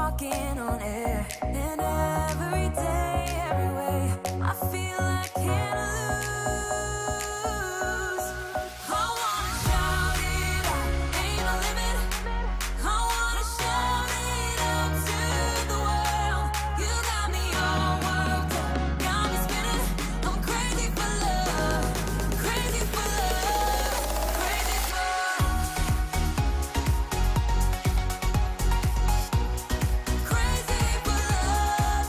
walking on air. And every day, every way, I feel I can't lose. I wanna shout it out, ain't no limit. I wanna shout it out to the world. You got me all worked up, got me spinning. I'm crazy for love, crazy for love, crazy for love, crazy for love.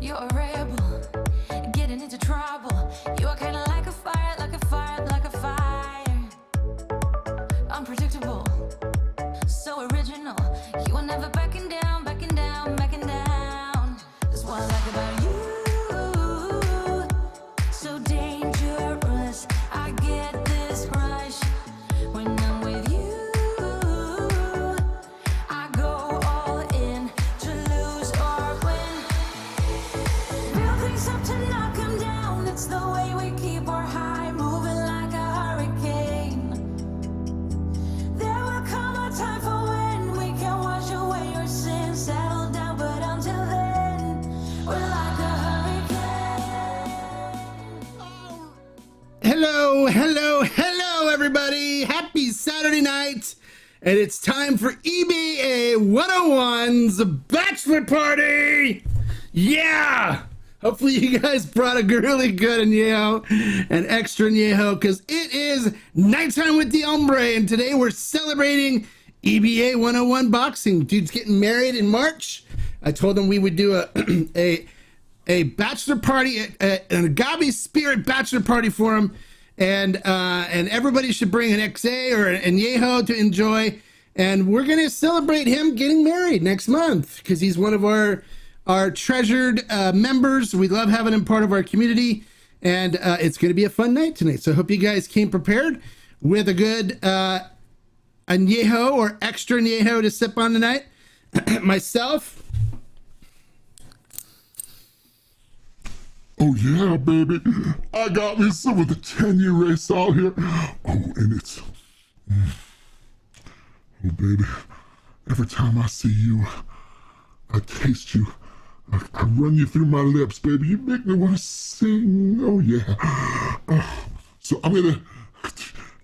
You're a rebel, getting into trouble. You are kinda like a fire, like a fire, like a fire. Unpredictable, so original. You are never backing down, backing down, backing down. That's what I like about you. So dangerous, I get this rush when I'm with you. I go all in to lose or win. Real things up to knock 'em down. It's the way we keep our high, moving like a hurricane. There will come a time for when we can wash away your sins, settle down, but until then, we're like a hurricane. Hello, hello, hello, everybody. Happy Saturday night. And it's time for EBA 101's Bachelor Party. Yeah. Hopefully you guys brought a really good añejo and extra añejo because it is nighttime with the Hombre. And today we're celebrating EBA 101 boxing. Dude's getting married in March. I told him we would do a bachelor party, an Agave spirit bachelor party for him, and everybody should bring an XA or an añejo to enjoy, and we're gonna celebrate him getting married next month because he's one of our treasured members. We love having him part of our community, and it's gonna be a fun night tonight. So I hope you guys came prepared with a good añejo or extra añejo to sip on tonight. Myself. Oh yeah, baby. I got me some of the 10-year race out here. Oh, and it's... Oh, baby. Every time I see you, I taste you. I run you through my lips, baby. You make me want to sing. Oh, yeah. So I'm going to...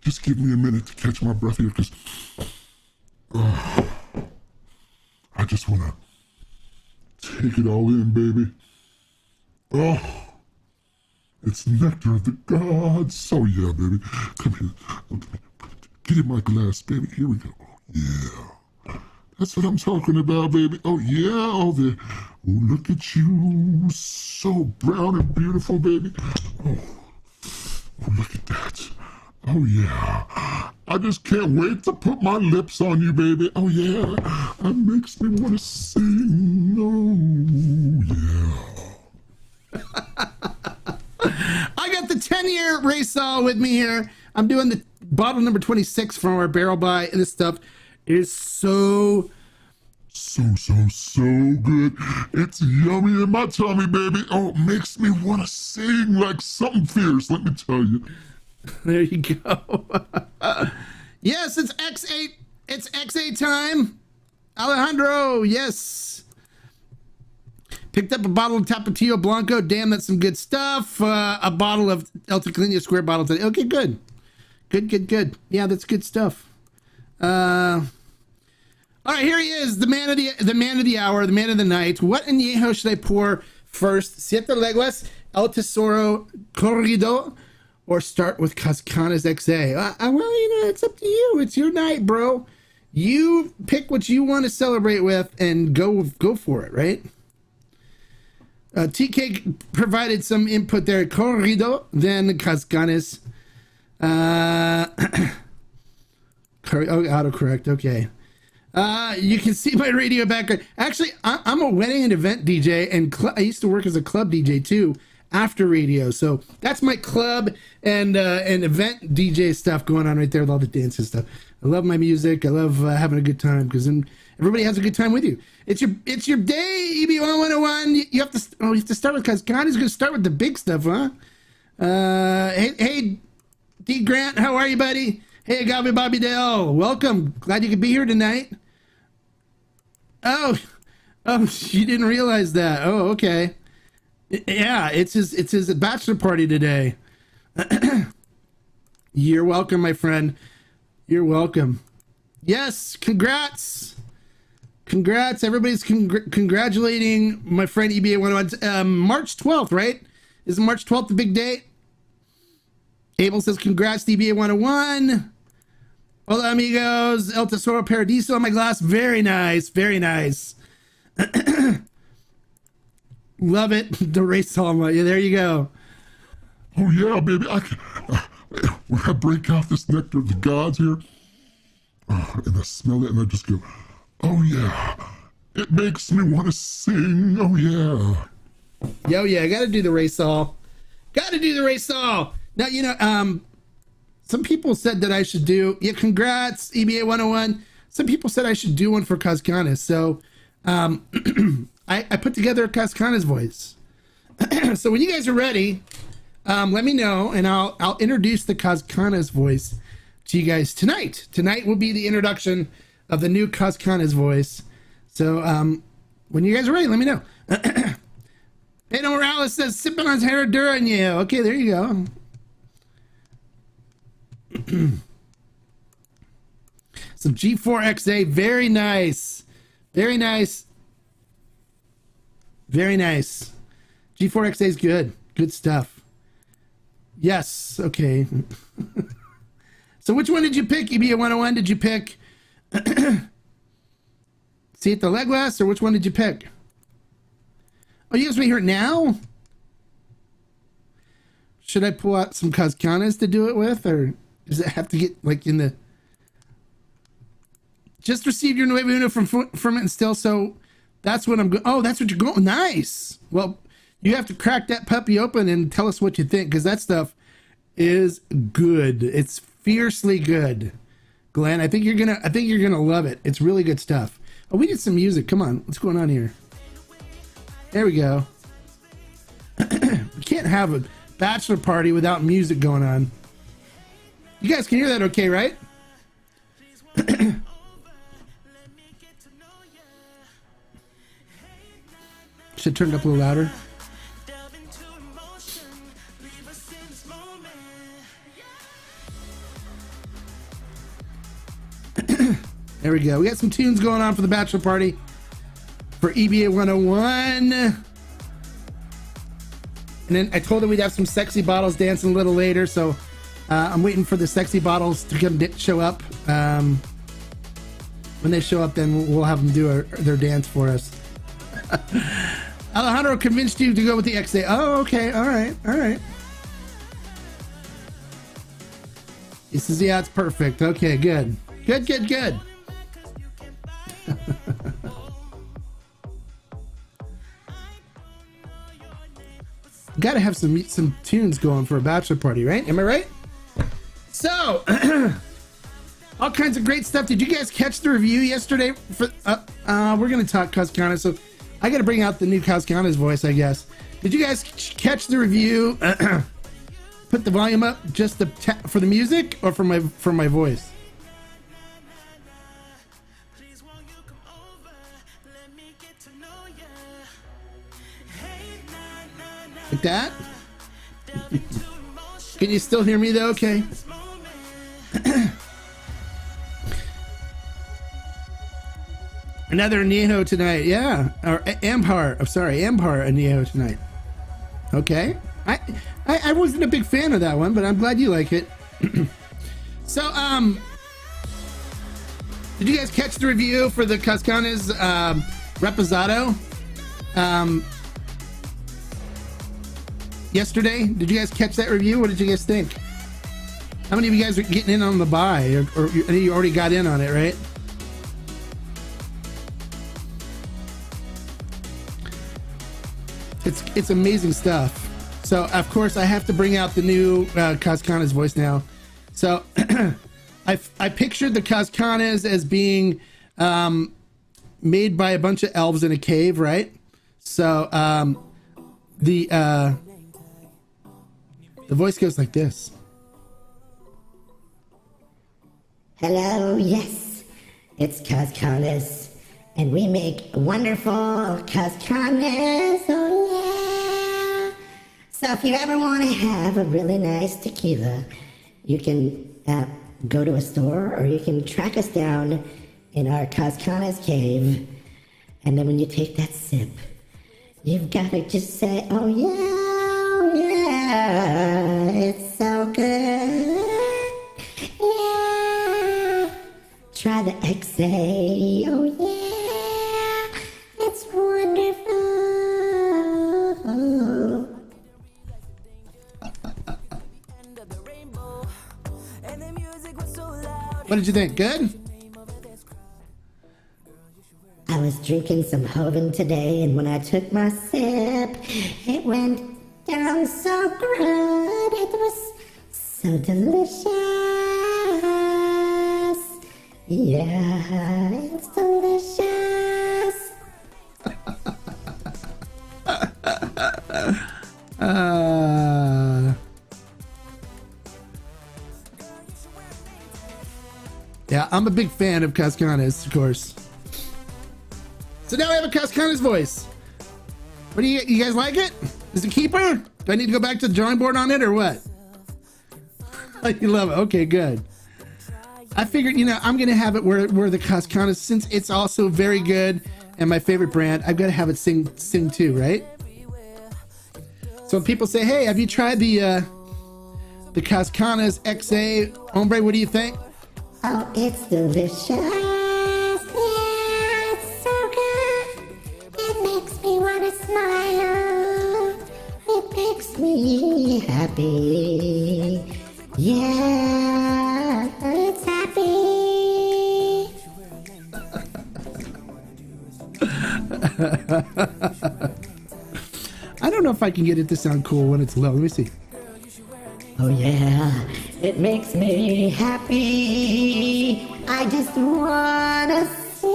Just give me a minute to catch my breath here, because... I just want to take it all in, baby. Oh, it's nectar of the gods. Oh, yeah, baby. Come here. Get in my glass, baby. Here we go. Oh, yeah. That's what I'm talking about, baby. Oh, yeah. Oh, there. Oh, look at you. So brown and beautiful, baby. Oh, look at that. Oh, yeah. I just can't wait to put my lips on you, baby. Oh, yeah. That makes me want to sing. Oh, yeah. I got the 10-year race all with me here. I'm doing the bottle number 26 from our barrel buy, and this stuff is so good. It's yummy in my tummy, baby. Oh, it makes me want to sing like something fierce, let me tell you. There you go. Yes, it's X8. It's X8 time. Alejandro, yes. Picked up a bottle of Tapatio Blanco. Damn, that's some good stuff. A bottle of El Tequila square bottle today. Okay, good. Good. Yeah, that's good stuff. All right, here he is, the man of the hour, the man of the night. What añejo should I pour first? Siete Leguas, El Tesoro Corrido, or start with Cascanes XA? Well, it's up to you. It's your night, bro. You pick what you want to celebrate with and go for it, right? TK provided some input there. Corrido, then Cascanes. Autocorrect. Okay. You can see my radio background. Actually, I'm a wedding and event DJ, and I used to work as a club DJ too after radio. So that's my club and event DJ stuff going on right there with all the dance and stuff. I love my music. I love having a good time because then everybody has a good time with you. It's your day, EB 101. You have to start with, because God is going to start with the big stuff, huh? Hey, D Grant, how are you, buddy? Hey, Agave Bobby Dale, welcome. Glad you could be here tonight. Oh, you didn't realize that. Oh, okay. Yeah, it's his bachelor party today. You're welcome, my friend. You're welcome. Yes, congrats. Everybody's congratulating my friend EBA 101. March 12th, right? Isn't March 12th the big date? Abel says, congrats to EBA 101. Hola, amigos. El Tesoro Paradiso on my glass. Very nice. Love it. The race hall. Yeah, there you go. Oh yeah, baby. When I break out this nectar of the gods here, and I smell it, and I just go, oh yeah. It makes me want to sing. Oh yeah. Yo, yeah, I got to do the race hall. Got to do the race hall. Now, you know, some people said that I should do, yeah, congrats, EBA 101. Some people said I should do one for Cascanes. So I put together a Cascanes voice. So when you guys are ready, let me know, and I'll introduce the Cascanes voice to you guys tonight. Tonight will be the introduction of the new Cascanes voice. So when you guys are ready, let me know. Pedro Morales says, sipping on Herradura and you. Okay, there you go. Some G4XA, very nice. Very nice. Very nice. G4XA is good. Good stuff. Yes, okay. So which one did you pick, EBA 101? Did you pick Siete Leguas, or which one did you pick? Oh, you guys want to hear it now? Should I pull out some Cascanes to do it with, or does it have to get like in the... Just received your Nuevo Uno from Ferment and Still, so that's what I'm going... Oh, that's what you're going... Nice! Well, you have to crack that puppy open and tell us what you think, because that stuff is good. It's fiercely good, Glenn. I think you're gonna love it. It's really good stuff. Oh, we need some music. Come on, what's going on here? There we go. We can't have a bachelor party without music going on. You guys can hear that okay, right? Should turn it up a little louder. There we go. We got some tunes going on for the bachelor party for EBA 101. And then I told her we'd have some sexy bottles dancing a little later, so I'm waiting for the sexy bottles to come show up. When they show up, then we'll have them do their dance for us. Alejandro convinced you to go with the XA. Oh, okay. All right. All right. He says, yeah, it's perfect. Okay, good. Good, good, good. Gotta have some tunes going for a bachelor party, right? Am I right? So, all kinds of great stuff. Did you guys catch the review yesterday? For we're gonna talk Cascanes, so I gotta bring out the new Cascanes voice, I guess. Did you guys catch the review? Put the volume up just for the music or for my voice? Like that? Can you still hear me though? Okay. Another Añejo tonight, yeah. Or Ambar. I'm sorry, Ambar Añejo tonight. Okay. I wasn't a big fan of that one, but I'm glad you like it. So, did you guys catch the review for the Cascanes Reposado? Yesterday? Did you guys catch that review? What did you guys think? How many of you guys are getting in on the buy? Or you already got in on it, right? It's amazing stuff. So, of course, I have to bring out the new Cascanes voice now. So, I pictured the Cascanes as being made by a bunch of elves in a cave, right? So, the voice goes like this. Hello, yes, it's Cascanes, and we make wonderful Cascanes, oh yeah. So if you ever want to have a really nice tequila, you can go to a store, or you can track us down in our Cascanes cave, and then when you take that sip, you've got to just say, oh yeah, it's so good. Yeah. Try the XA. Oh yeah, it's wonderful. What did you think? Good? I was drinking some Hoven today, and when I took my sip, it went down so good. It was so delicious. Yeah, it's delicious. Yeah, I'm a big fan of Cascanes, of course. So now I have a Cascanes voice. What do you guys like it? Is it a keeper? Do I need to go back to the drawing board on it or what? You love it. Okay, good. I figured, I'm going to have it where the Cascanes, since it's also very good and my favorite brand, I've got to have it sing too, right? So when people say, hey, have you tried the Cascanes XA Hombre? What do you think? Oh, it's delicious. Yeah, it's so good. It makes me want to smile. It makes me happy. Yeah, it's happy. I don't know if I can get it to sound cool when it's low. Let me see. Oh yeah, it makes me happy. I just wanna sing.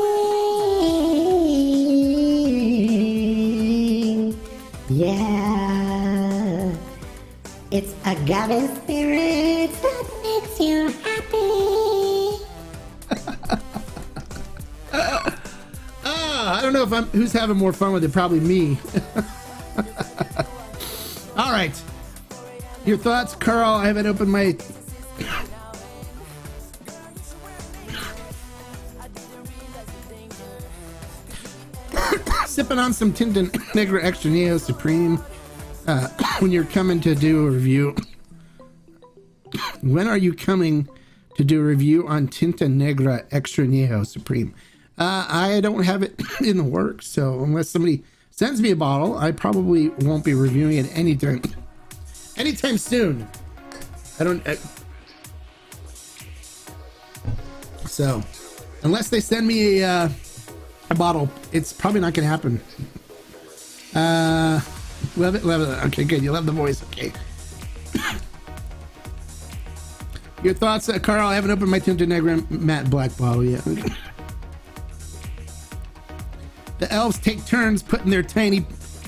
Yeah, it's agave spirits that makes you happy. I don't know if who's having more fun with it. Probably me. All right. Your thoughts, Carl? I haven't opened my... Sipping on some Tinta Negra Extra Neo Supreme when you're coming to do a review. When are you coming to do a review on Tinta Negra Extra Neo Supreme? I don't have it in the works, so unless somebody sends me a bottle, I probably won't be reviewing it anytime soon. So unless they send me a bottle, it's probably not gonna happen. Love it. Okay, good. You love the voice. Okay. Your thoughts, Carl? I haven't opened my Tinta Negra matte black bottle yet. The elves take turns putting their tiny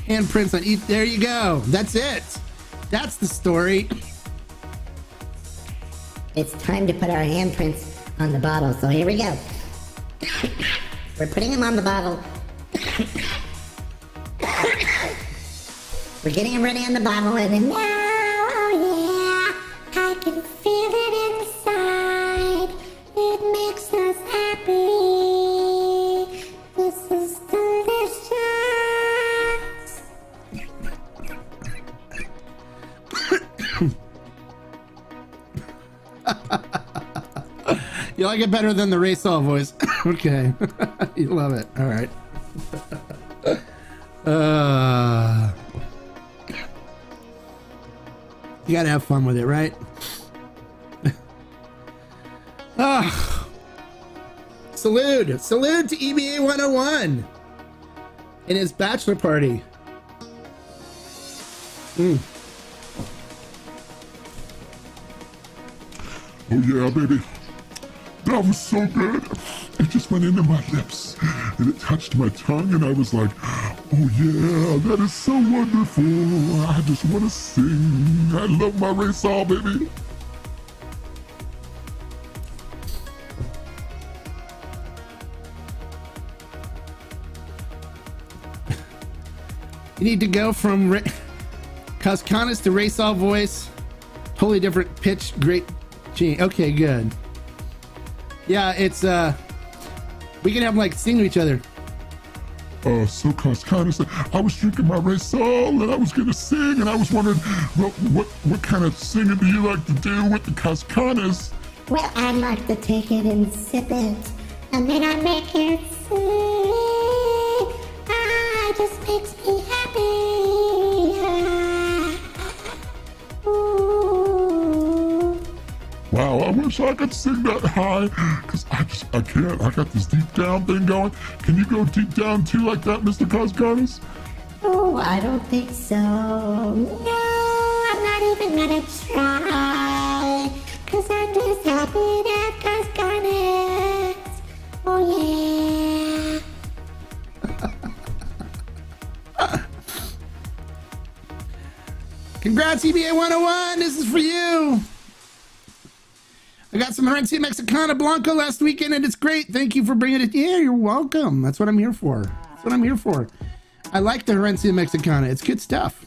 handprints on each. There you go. That's it. That's the story. It's time to put our handprints on the bottle, so here we go. We're putting them on the bottle. We're getting them ready on the bottle, and then now, oh yeah, I can feel it inside. It makes us happy. This is delicious. You like it better than the Raysol voice. Okay. You love it. All right. You gotta have fun with it, right? Salute to EBA 101 and his bachelor party. Oh yeah, baby. That was so good. It just went into my lips and it touched my tongue and I was like, oh yeah, that is so wonderful. I just want to sing. I love my Raysol, baby. You need to go from Cascanes to Raysol voice. Totally different pitch, great gene. Okay, good. Yeah, it's we can have like sing to each other. So Cascanes, I was drinking my Raysol and I was gonna sing and I was wondering what kind of singing do you like to do with the Cascanes? Well, I like to take it and sip it, and then I make it sing. Ah, it just makes me happy. Ooh. Wow, I wish wish I could sing that high, because I can't. I got this deep down thing going. Can you go deep down too like that, Mr. Cascanes? Oh, I don't think so. No, I'm not even gonna try. Cause I'm just happy that Cascanes. Oh yeah. Congrats, EBA 101. This is for you. I got some Herencia Mexicana Blanco last weekend, and it's great. Thank you for bringing it. Yeah, you're welcome. That's what I'm here for. That's what I'm here for. I like the Herencia Mexicana. It's good stuff.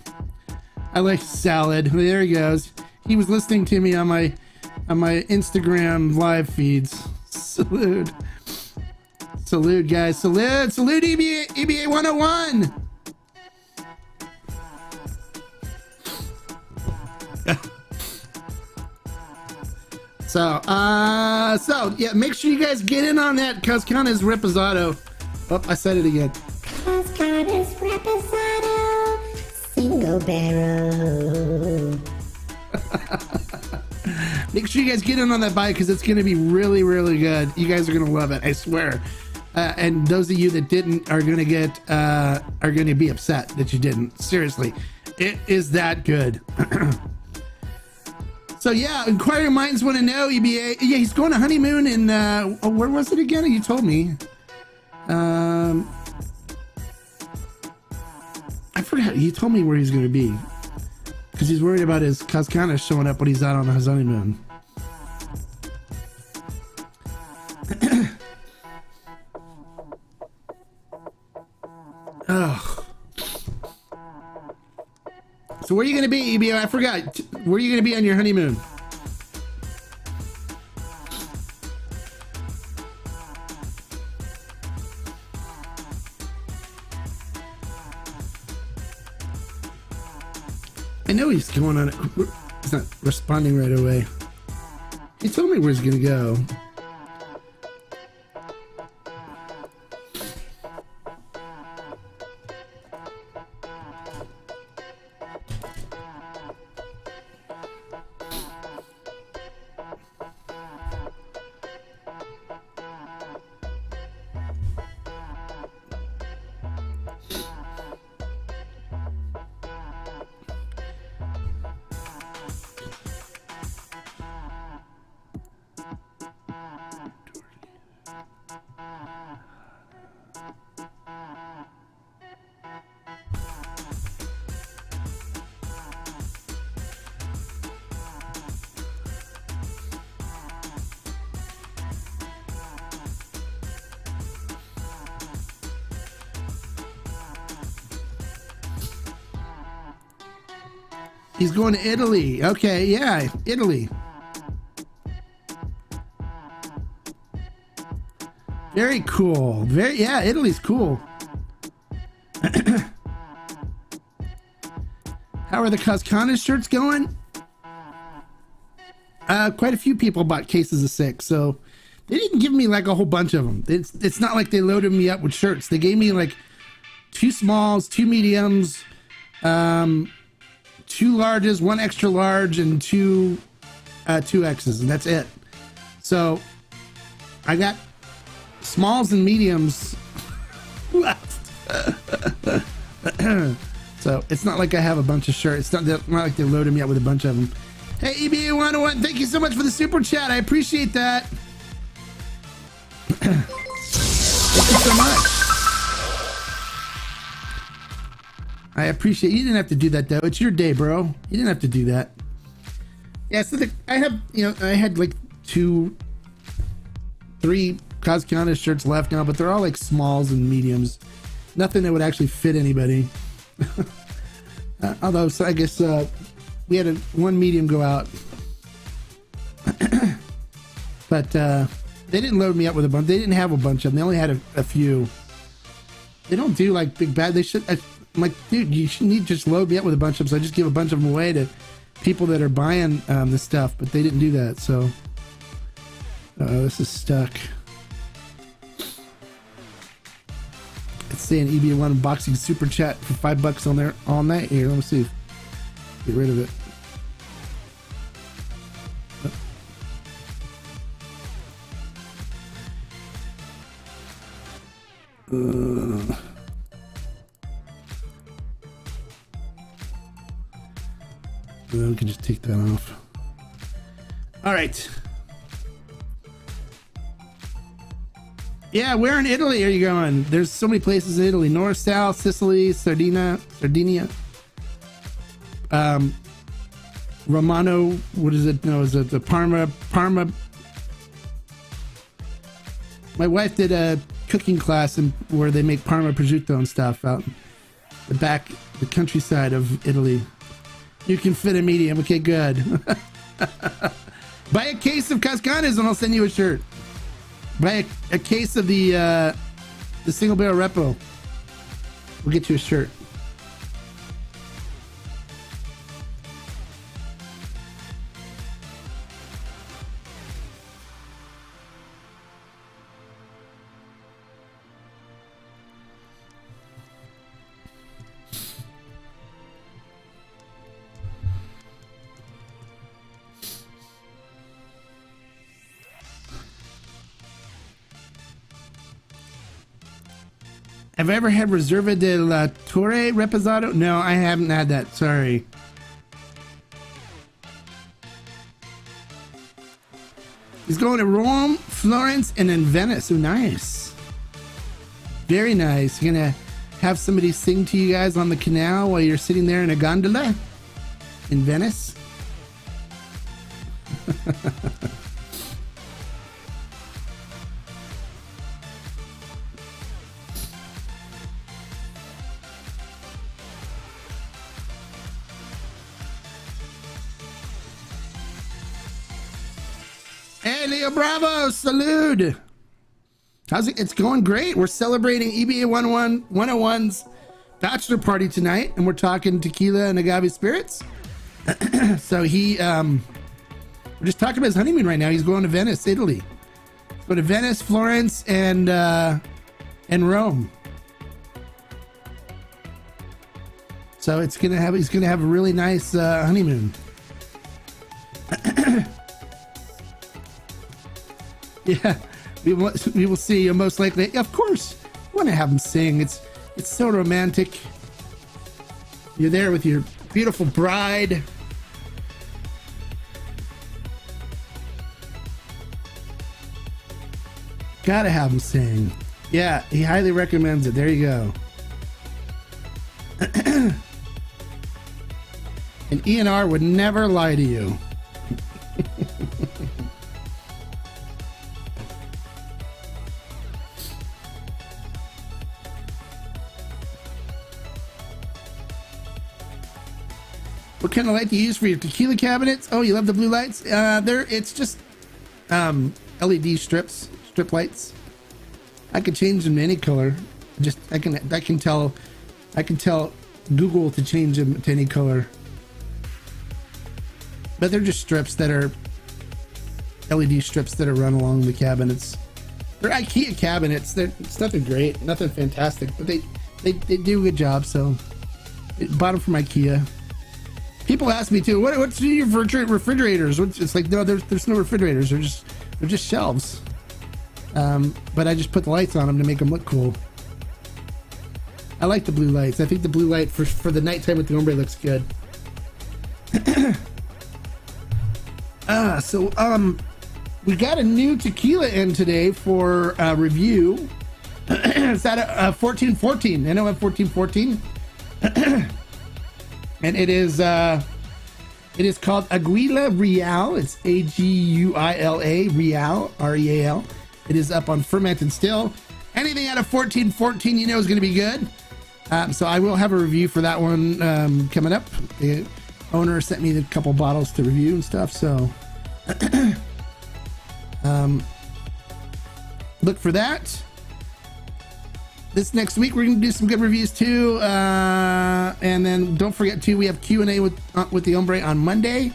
I like salad. There he goes. He was listening to me on my Instagram live feeds. Salute. Salute, guys. Salute. Salute, EBA 101. So yeah, make sure you guys get in on that Cascanes Reposado. Oh, I said it again. Cascanes Reposado. Single barrel. Make sure you guys get in on that bike because it's going to be really, really good. You guys are going to love it, I swear. And those of you that didn't are going to be upset that you didn't. Seriously, it is that good. So yeah, inquiring minds want to know, EBA. Yeah, he's going to Honeymoon in where was it again? You told me. I forgot. He told me where he's going to be because he's worried about his Cascanes showing up when he's out on his honeymoon. Oh. So where are you going to be, EBO? I forgot. Where are you going to be on your honeymoon? I know he's going on it. He's not responding right away. He told me where he's going to go. He's going to Italy. Okay, yeah, Italy. Very cool. Yeah, Italy's cool. How are the Cascanes shirts going? Quite a few people bought cases of 6, so they didn't give me like a whole bunch of them. It's not like they loaded me up with shirts. They gave me like 2 smalls, 2 mediums, 2 larges, 1 extra large, and 2 X's, and that's it. So I got smalls and mediums left. So it's not like I have a bunch of shirts. It's not like they loaded me up with a bunch of them. Hey, EBA 101, thank you so much for the super chat. I appreciate that. Thank you so much. I appreciate you. Didn't have to do that though. It's your day, bro. You didn't have to do that. Yeah, so I had like 2, 3 Cascanes shirts left now, but they're all like smalls and mediums. Nothing that would actually fit anybody. Although, so I guess we had one medium go out. But they didn't load me up with a bunch. They didn't have a bunch of them. They only had a few. They don't do like big bad. They should. I'm like, dude, you shouldn't just load me up with a bunch of them. So I just give a bunch of them away to people that are buying the stuff, but they didn't do that. So this is stuck. It's saying EB1 unboxing super chat for $5 on there all night. Here, let me see. Get rid of it. We can just take that off. All right. Yeah, where in Italy are you going? There's so many places in Italy. North, South, Sicily, Sardinia. Romano, what is it? No, is it the Parma? My wife did a cooking class where they make Parma prosciutto and stuff out in the countryside of Italy. You can fit a medium. Okay, good. Buy a case of Cascanes and I'll send you a shirt. Buy a case of the single barrel Repo. We'll get you a shirt. Have I ever had Reserva de la Torre Reposado? No, I haven't had that. Sorry. He's going to Rome, Florence, and then Venice. Oh, nice. Very nice. You're going to have somebody sing to you guys on the canal while you're sitting there in a gondola in Venice? Hey, Leo Bravo, salute. How's it? It's going great. We're celebrating EBA 101's bachelor party tonight, and we're talking tequila and agave spirits. So we're just talking about his honeymoon right now. He's going to Venice, Italy. He's going to Venice, Florence, and Rome. So he's gonna have a really nice honeymoon. Yeah, we will see. Most likely, of course, we want to have him sing. It's so romantic. You're there with your beautiful bride. Gotta have him sing. Yeah, he highly recommends it. There you go. And ENR would never lie to you. What kind of light do you use for your tequila cabinets? Oh, you love the blue lights? It's just LED strip lights. I can change them to any color. I can tell Google to change them to any color. But they're just strips that are LED strips that are run along the cabinets. They're IKEA cabinets. It's nothing great, nothing fantastic, but they do a good job. So bought them from IKEA. People ask me too, what's your refrigerators? It's like, no, there's no refrigerators. They're just shelves. But I just put the lights on them to make them look cool. I like the blue lights. I think the blue light for the nighttime with the Hombre looks good. We got a new tequila in today for review. It's at 1414. NOM 1414. And it is called Aguila Real. It's Aguila Real, Real. It is up on ferment and still. Anything out of 1414 you know is going to be good. So I will have a review for that one coming up. The owner sent me a couple bottles to review and stuff, so look for that. This next week we're going to do some good reviews too, and then don't forget too, we have Q&A with the Hombre on Monday.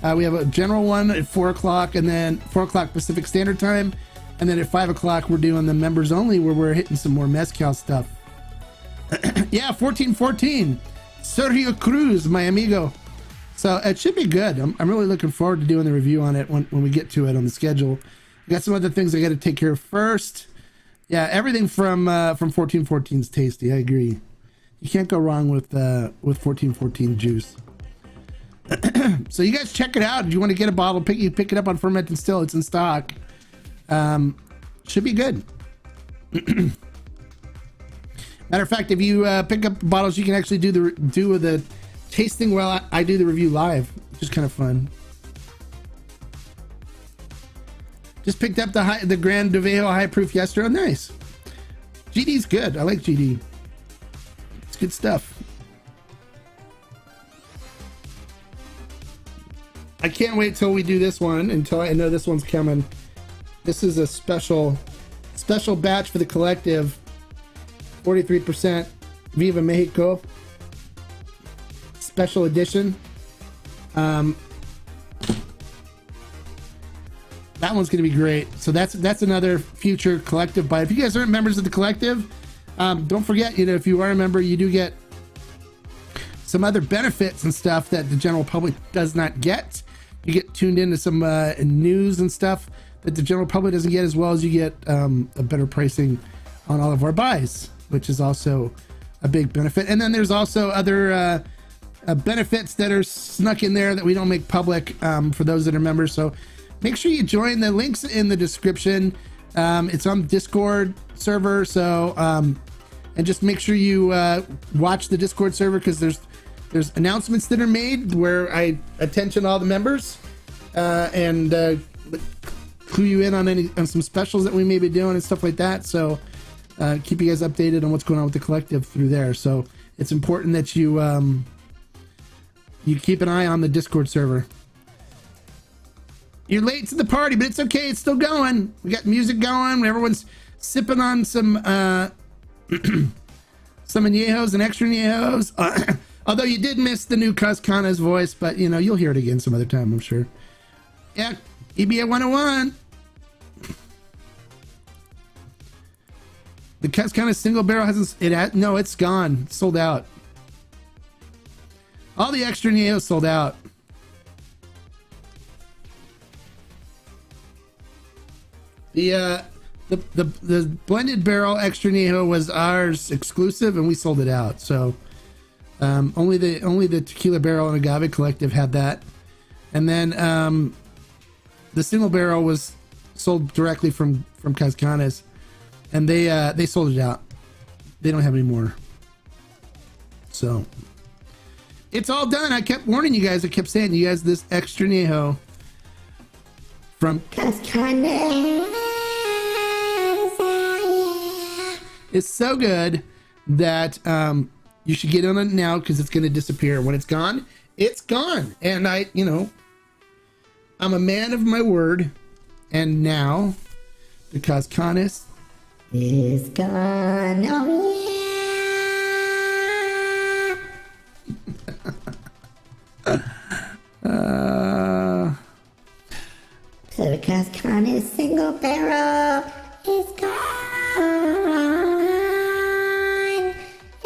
We have a general one at 4 o'clock, and then 4 o'clock Pacific Standard Time, and then at 5 o'clock we're doing the members only, where we're hitting some more Mezcal stuff. Yeah, 1414 Sergio Cruz, my amigo. So it should be good. I'm really looking forward to doing the review on it when we get to it on the schedule. I got some other things I got to take care of first. Yeah, everything from 1414 is tasty. I agree. You can't go wrong with 1414 juice. So you guys check it out. If you want to get a bottle, pick it up on Ferment and Still. It's in stock. Should be good. Matter of fact, if you pick up bottles, you can actually do the tasting while I do the review live, which is kind of fun. Just picked up the Gran Dovejo High Proof yesterday. Oh, nice. GD's good. I like GD. It's good stuff. I can't wait till we do this one, until I know this one's coming. This is a special batch for the collective. 43% Viva Mexico special edition. That one's gonna be great. So that's another future collective buy. If you guys aren't members of the collective, don't forget, if you are a member, you do get some other benefits and stuff that the general public does not get. You get tuned into some news and stuff that the general public doesn't get, as well as you get a better pricing on all of our buys, which is also a big benefit. And then there's also other benefits that are snuck in there that we don't make public for those that are members. So make sure you join. The links in the description. It's on the Discord server. So and just make sure you watch the Discord server, because there's announcements that are made where I attention all the members and clue you in on some specials that we may be doing and stuff like that. So keep you guys updated on what's going on with the collective through there. So it's important that you keep an eye on the Discord server. You're late to the party, but it's okay. It's still going. We got music going. Everyone's sipping on some some añejos and extra añejos. Although you did miss the new Cascanes voice, but you'll hear it again some other time, I'm sure. Yeah, EBA 101. The Cascanes single barrel no, it's gone. Sold out. All the extra añejos sold out. The blended barrel extra añejo was ours exclusive, and we sold it out. So only the tequila barrel and agave collective had that, and then the single barrel was sold directly from Cascanes, and they sold it out. They don't have any more. So it's all done. I kept warning you guys. I kept saying you guys, this extra añejo from Cascanes. It's so good that you should get on it now, because it's going to disappear. When it's gone, it's gone. And I'm a man of my word. And now the Cascanes is gone. Oh, yeah. So the Cascanes single barrel is gone.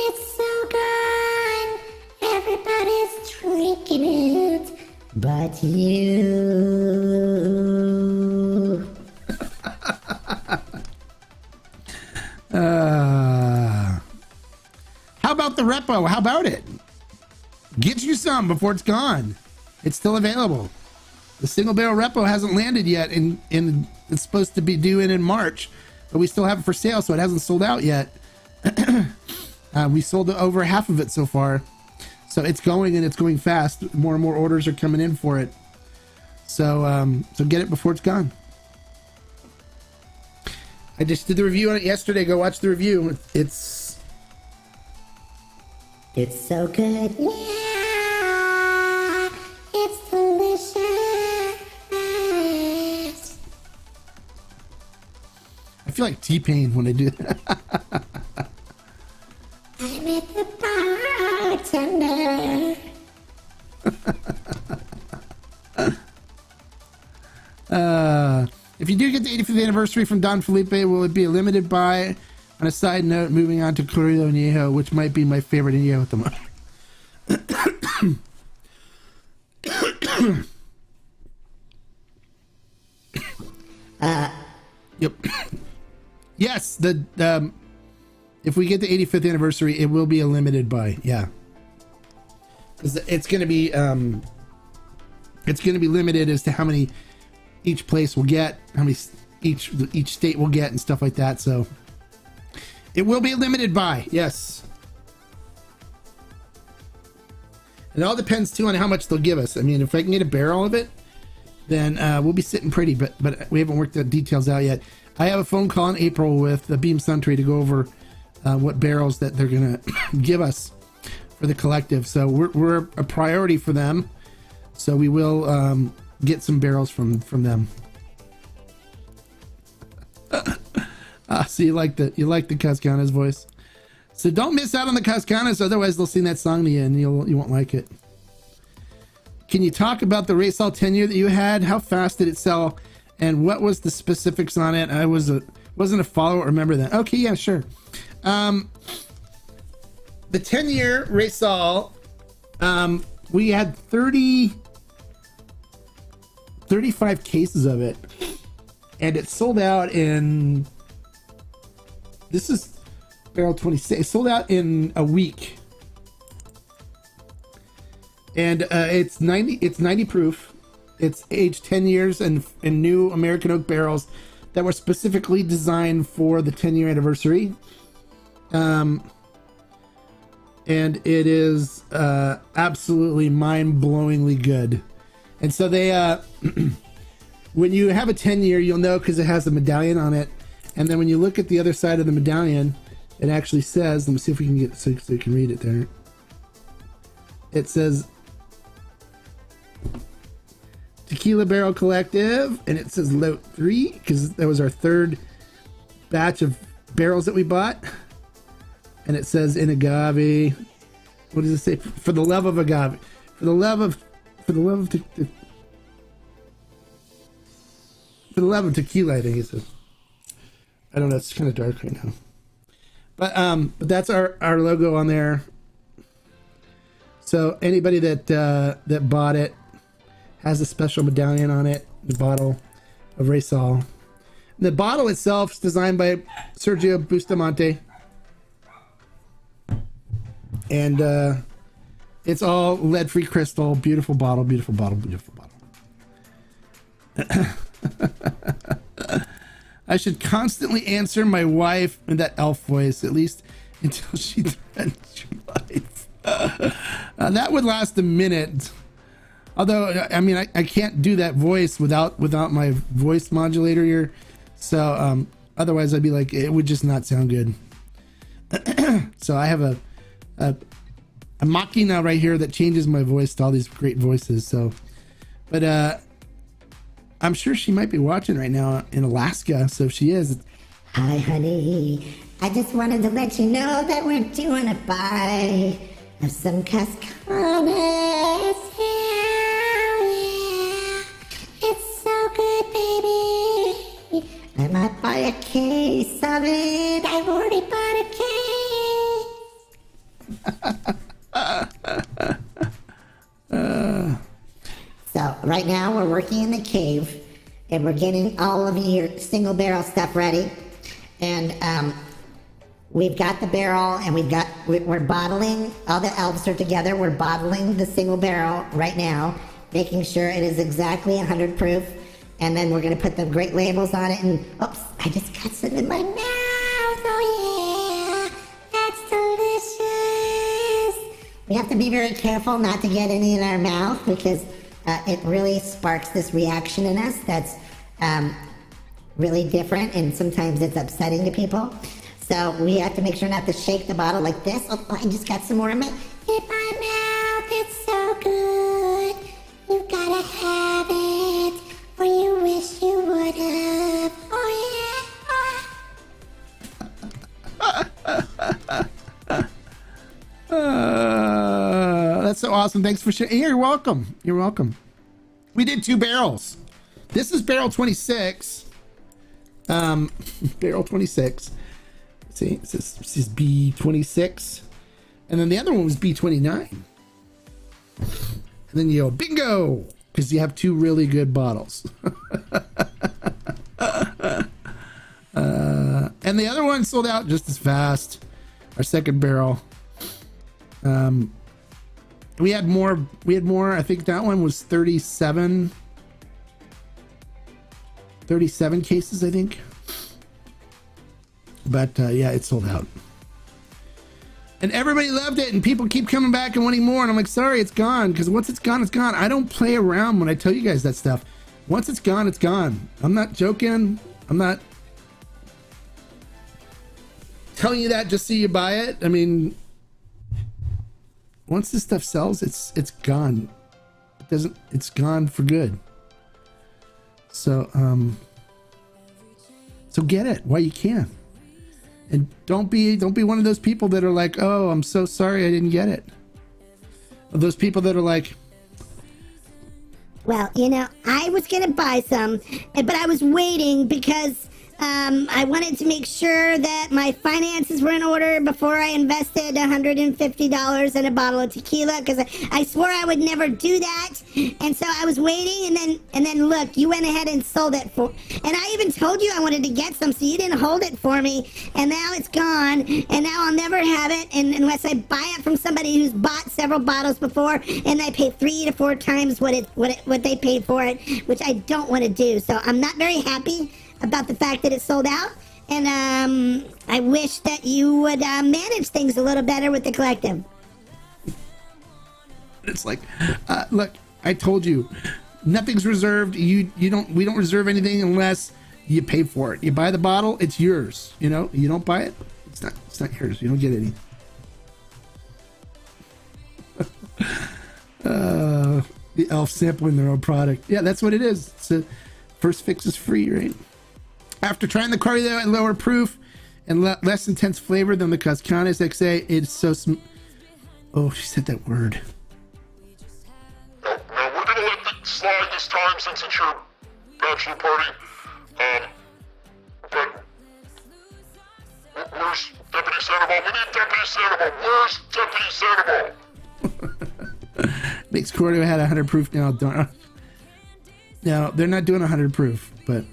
It's so gone. Everybody's drinking it, but you. How about the repo? How about it? Get you some before it's gone. It's still available. The single barrel repo hasn't landed yet, and it's supposed to be due in March, but we still have it for sale, so it hasn't sold out yet. We sold over half of it so far, so it's going, and it's going fast. More and more orders are coming in for it, so get it before it's gone. I just did the review on it yesterday. Go watch the review. It's so good. Yeah, it's delicious. I feel like T-Pain when I do that. I met the bartender. If you do get the 85th anniversary from Don Felipe, will it be a limited buy? On a side note, moving on to Carrillo Añejo, which might be my favorite Añejo at the moment. Yep. Yes, if we get the 85th anniversary, it will be a limited buy. Yeah, because it's going to be limited as to how many each place will get, how many each state will get, and stuff like that. So it will be a limited buy. Yes, it all depends too on how much they'll give us. I mean, if I can get a barrel of it, then we'll be sitting pretty. But we haven't worked the details out yet. I have a phone call in April with the Beam Suntory to go over what barrels that they're gonna give us for the collective. So we're a priority for them. So we will get some barrels from them. So you like the Cascanes voice. So don't miss out on the Cascanes, otherwise they'll sing that song to you and you won't like it. Can you talk about the Raysol 10-year that you had? How fast did it sell? And what was the specifics on it? I wasn't a follower. Remember that? Okay, yeah, sure. The 10-year Raysol, we had 35 cases of it, and it sold out in. This is barrel 26. It sold out in a week, and it's 90. It's 90 proof. It's aged 10 years in new American oak barrels that were specifically designed for the 10-year anniversary. And it is absolutely mind-blowingly good. And so they, when you have a 10-year, you'll know because it has a medallion on it. And then when you look at the other side of the medallion, it actually says, let me see if we can get so you can read it there. It says Tequila Barrel Collective, and it says Lot 3 because that was our third batch of barrels that we bought. And it says in agave. What does it say? For the love of agave. For the love of tequila, I think it says. I don't know, it's kind of dark right now. But that's our logo on there. So anybody that bought it has a special medallion on it, the bottle of Raysol. The bottle itself is designed by Sergio Bustamante. And it's all lead-free crystal. Beautiful bottle, beautiful bottle, beautiful bottle. I should constantly answer my wife in that elf voice, at least until she threatens your life. That would last a minute. Although, I mean, I can't do that voice without my voice modulator here. So otherwise I'd be like, it would just not sound good. So I have a machina right here that changes my voice to all these great voices. So, but I'm sure she might be watching right now in Alaska. So if she is, Hi, honey. I just wanted to let you know that we're doing a buy of some Cascanes. Hell yeah. It's so good, baby. I might buy a case of it. I've already bought a case. So right now we're working in the cave and we're getting all of your single barrel stuff ready. And we've got the barrel and we're bottling, all the elves are together. We're bottling the single barrel right now, making sure it is exactly 100 proof. And then we're gonna put the great labels on it and, oops, I just got some in my mouth. Oh yeah, that's delicious. We have to be very careful not to get any in our mouth because it really sparks this reaction in us that's really different, and sometimes it's upsetting to people. So we have to make sure not to shake the bottle like this. Oh, I just got some more in my mouth. It's so good. You gotta have it, or you wish you would have. Oh yeah. That's so awesome. Thanks for sharing. You're welcome. You're welcome. We did 2 barrels. This is barrel 26. Barrel 26. Let's see, this is B26. And then the other one was B29. And then you go, bingo! Because you have 2 really good bottles. And And the other one sold out just as fast. Our second barrel. We had more. I think that one was 37 cases, I think. But yeah, it sold out. And everybody loved it, and people keep coming back and wanting more. And I'm like, sorry, it's gone. Because once it's gone, it's gone. I don't play around when I tell you guys that stuff. Once it's gone, it's gone. I'm not joking. I'm not telling you that just so you buy it. I mean, once this stuff sells, it's gone. It's gone for good. So so get it while you can. And don't be one of those people that are like, oh, I'm so sorry I didn't get it. Or those people that are like, Well, I was going to buy some, but I was waiting because I wanted to make sure that my finances were in order before I invested $150 in a bottle of tequila, because I swore I would never do that. And so I was waiting, and then look, you went ahead and sold it for, and I even told you I wanted to get some, so you didn't hold it for me, and now it's gone, and now I'll never have it unless I buy it from somebody who's bought several bottles before, and I pay 3 to 4 times what they paid for it, which I don't want to do. So I'm not very happy about the fact that it sold out, and I wish that you would manage things a little better with the collective. it's like, look, I told you, nothing's reserved. We don't reserve anything unless you pay for it. You buy the bottle, it's yours. You don't buy it, it's not yours. You don't get any. The elf sampling their own product. Yeah, that's what it is. It's a first fix is free, right? After trying the Cardio at lower proof and less intense flavor than the Cascanes XA, it's so oh, she said that word. Now we're gonna let it slide this time since it's your bachelor party. But where's Deputy Sandoval? We need Deputy Sandoval. Where's Deputy Sandoval? Makes Cardio had 100 proof now. No, they're not doing 100 proof, but.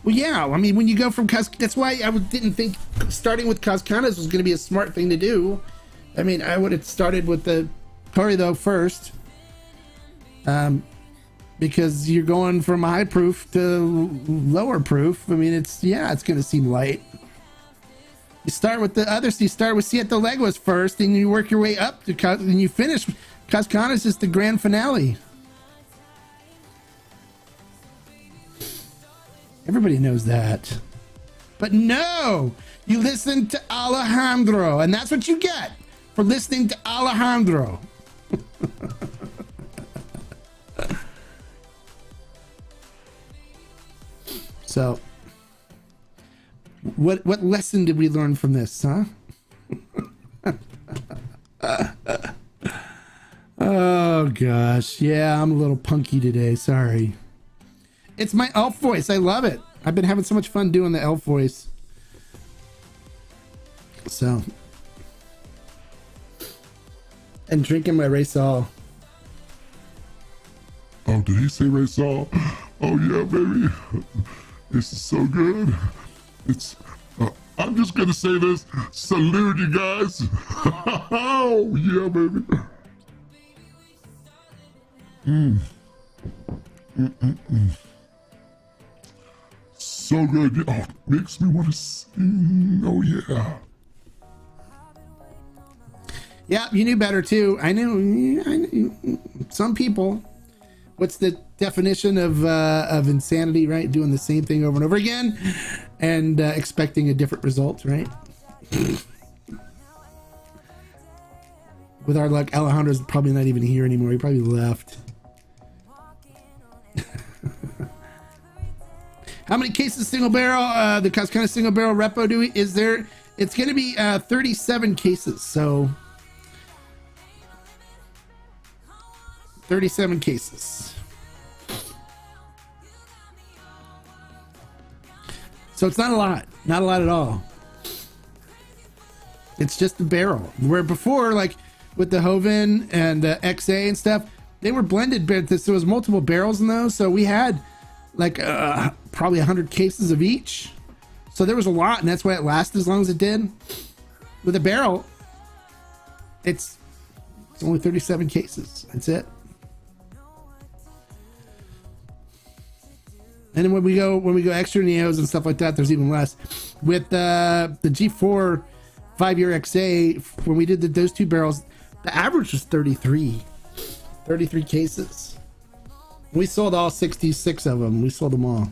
Well, yeah, I mean, when you go from that's why I didn't think starting with Cascanes was going to be a smart thing to do. I mean, I would have started with the Corrido first, because you're going from a high proof to lower proof. I mean, it's going to seem light. You start with the others. You start with Siete Leguas first, and you work your way up to and you finish. Cascanes is the grand finale. Everybody knows that. But no, you listen to Alejandro, and that's what you get for listening to Alejandro. So, what lesson did we learn from this, huh? Oh gosh, yeah, I'm a little punky today. Sorry. It's my elf voice. I love it. I've been having so much fun doing the elf voice. So, and drinking my Raysol. Oh, did he say Raysol? Oh yeah, baby. This is so good. It's. I'm just gonna say this. Salute you guys. Oh yeah, baby. So good. Oh, makes me want to sing. Oh yeah. Yeah, you knew better too. I knew some people. What's the definition of insanity, right? Doing the same thing over and over again and expecting a different result, right? With our luck, Alejandro's probably not even here anymore. He probably left. How many cases single barrel, the Cascanes single barrel repo is there? It's going to be 37 cases. So 37 cases. So it's not a lot at all. It's just the barrel. Where before, like with the Hoven and the XA and stuff, they were blended, but there was multiple barrels in those. So we had like probably 100 cases of each. So there was a lot, and that's why it lasted as long as it did. With a barrel, it's only 37 cases. That's it. And then when we go extra neos and stuff like that, there's even less. With the G4 5-year XA, when we did those two barrels, the average was 33 cases. We sold all 66 of them. We sold them all.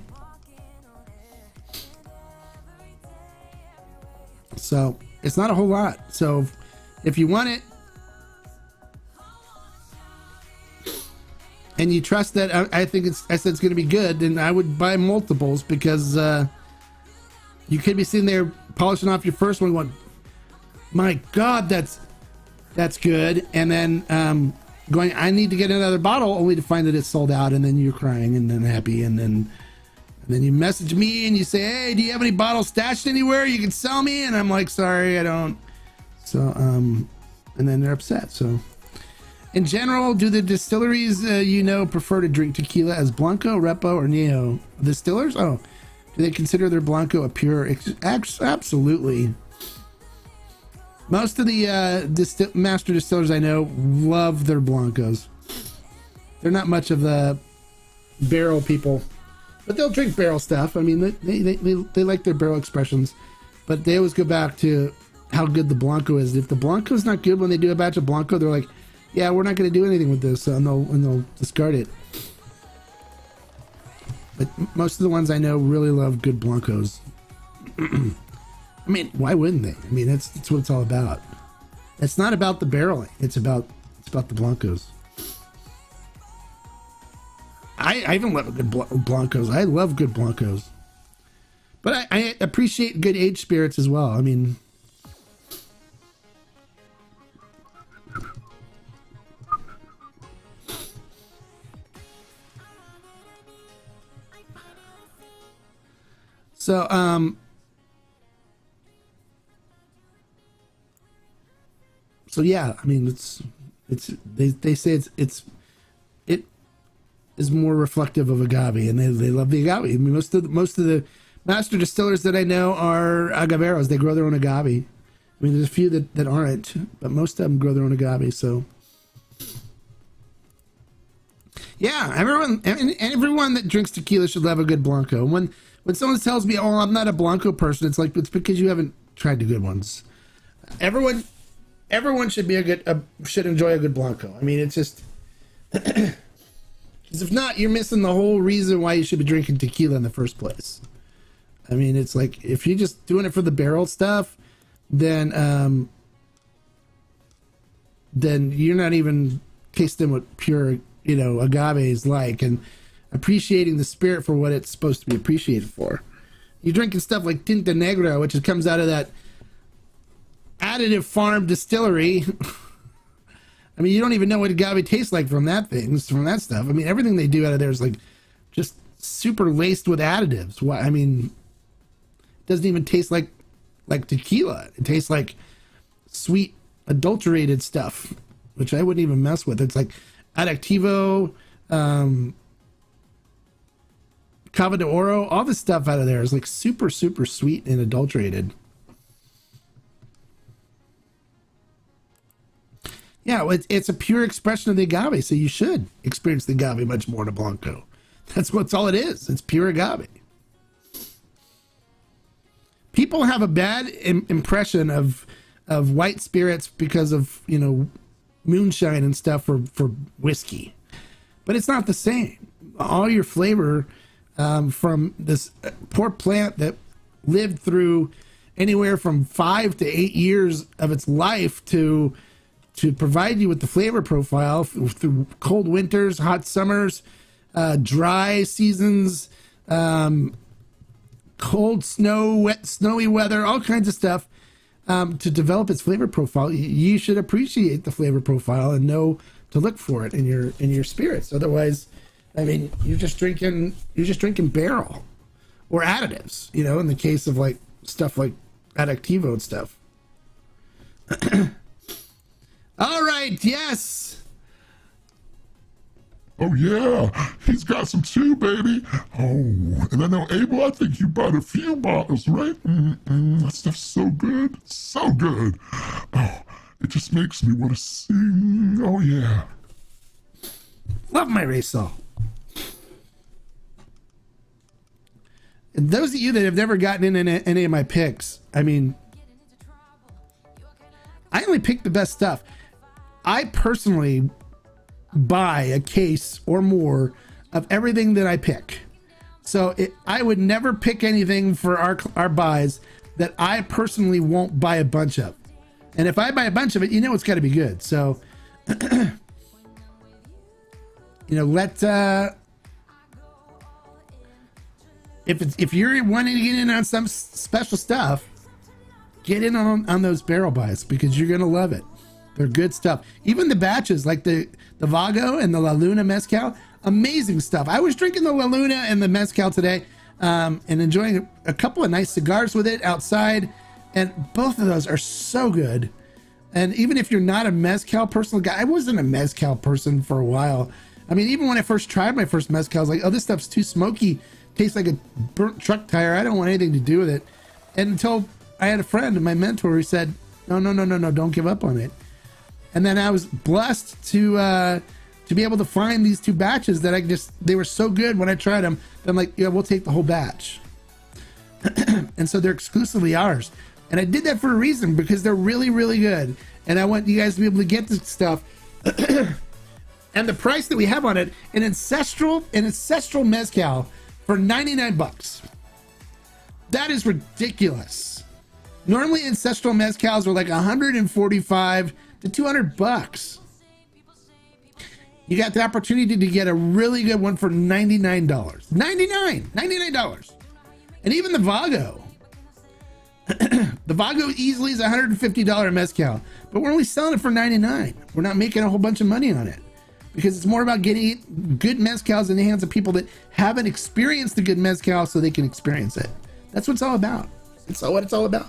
So it's not a whole lot. So if you want it and you trust that I think it's going to be good, then I would buy multiples, because you could be sitting there polishing off your first one going, my God, that's good. And then going, I need to get another bottle, only to find that it's sold out. And then you're crying and then happy. And then you message me and you say, hey, do you have any bottles stashed anywhere you can sell me? And I'm like, sorry, I don't. So, and then they're upset. So in general, do the distilleries, prefer to drink tequila as Blanco, Repo, or Neo? Distillers? Oh, do they consider their Blanco a pure? Absolutely. Most of the master distillers I know love their Blancos. They're not much of the barrel people, but they'll drink barrel stuff. I mean, they like their barrel expressions, but they always go back to how good the Blanco is. If the Blanco's not good when they do a batch of Blanco, they're like, yeah, we're not going to do anything with this, and they'll discard it. But most of the ones I know really love good Blancos. I mean, why wouldn't they? I mean, that's what it's all about. It's not about the barreling. It's about the Blancos. I even love good Blancos. I love good Blancos. But I appreciate good aged spirits as well. I mean, so yeah, I mean, they say it is more reflective of agave, and they love the agave. I mean, most of the master distillers that I know are agaveros. They grow their own agave. I mean, there's a few that aren't, but most of them grow their own agave. So yeah, everyone that drinks tequila should love a good Blanco. When someone tells me, oh, I'm not a Blanco person, it's like, it's because you haven't tried the good ones. Everyone should should enjoy a good Blanco. I mean, it's just, because if not, you're missing the whole reason why you should be drinking tequila in the first place. I mean, it's like, if you're just doing it for the barrel stuff, then you're not even tasting what pure, agave is like, and appreciating the spirit for what it's supposed to be appreciated for. You're drinking stuff like Tinta Negra, which comes out of that additive farm distillery. I mean, you don't even know what agave tastes like from that stuff. I mean, everything they do out of there is like just super laced with additives. I mean, it doesn't even taste like tequila. It tastes like sweet adulterated stuff, which I wouldn't even mess with. It's like Adactivo, Cava de Oro, all this stuff out of there is like super, super sweet and adulterated. Yeah, it's a pure expression of the agave, so you should experience the agave much more in a Blanco. That's all it is. It's pure agave. People have a bad impression of white spirits because of, moonshine and stuff for whiskey. But it's not the same. All your flavor from this poor plant that lived through anywhere from 5 to 8 years of its life to provide you with the flavor profile through cold winters, hot summers, dry seasons, cold snow, wet, snowy weather, all kinds of stuff, to develop its flavor profile. You should appreciate the flavor profile and know to look for it in your spirits. Otherwise, I mean, you're just drinking barrel or additives, in the case of like stuff like Adactivo and stuff. All right, yes. Oh yeah, he's got some too, baby. Oh, and I know Abel, I think you bought a few bottles, right? That stuff's so good, so good. Oh, it just makes me want to sing. Oh yeah. Love my Raysol. And those of you that have never gotten in any of my picks, I mean, I only pick the best stuff. I personally buy a case or more of everything that I pick. So I would never pick anything for our buys that I personally won't buy a bunch of. And if I buy a bunch of it, you know it's got to be good. So, you know, if you're wanting to get in on some special stuff, get in on those barrel buys because you're gonna love it. They're good stuff. Even the batches like the Vago and the La Luna Mezcal, amazing stuff. I was drinking the La Luna and the Mezcal today, and enjoying a couple of nice cigars with it outside, and both of those are so good. And even if you're not a Mezcal person, I wasn't a Mezcal person for a while. I mean, even when I first tried my first Mezcal, I was like, oh, this stuff's too smoky. Tastes like a burnt truck tire. I don't want anything to do with it. And until I had a friend and my mentor who said, no, don't give up on it. And then I was blessed to be able to find these two batches that they were so good when I tried them. I'm like, yeah, we'll take the whole batch. And so they're exclusively ours. And I did that for a reason, because they're really, really good. And I want you guys to be able to get this stuff. And the price that we have on it, an ancestral Mezcal for 99 bucks. That is ridiculous. Normally ancestral Mezcals are like 145 to 200 bucks. You got the opportunity to get a really good one for $99. $99. And even the Vago. The Vago easily is a $150 Mezcal, but we're only selling it for $99. We're not making a whole bunch of money on it, because it's more about getting good Mezcals in the hands of people that haven't experienced the good Mezcal so they can experience it. That's what it's all about. It's what it's all about.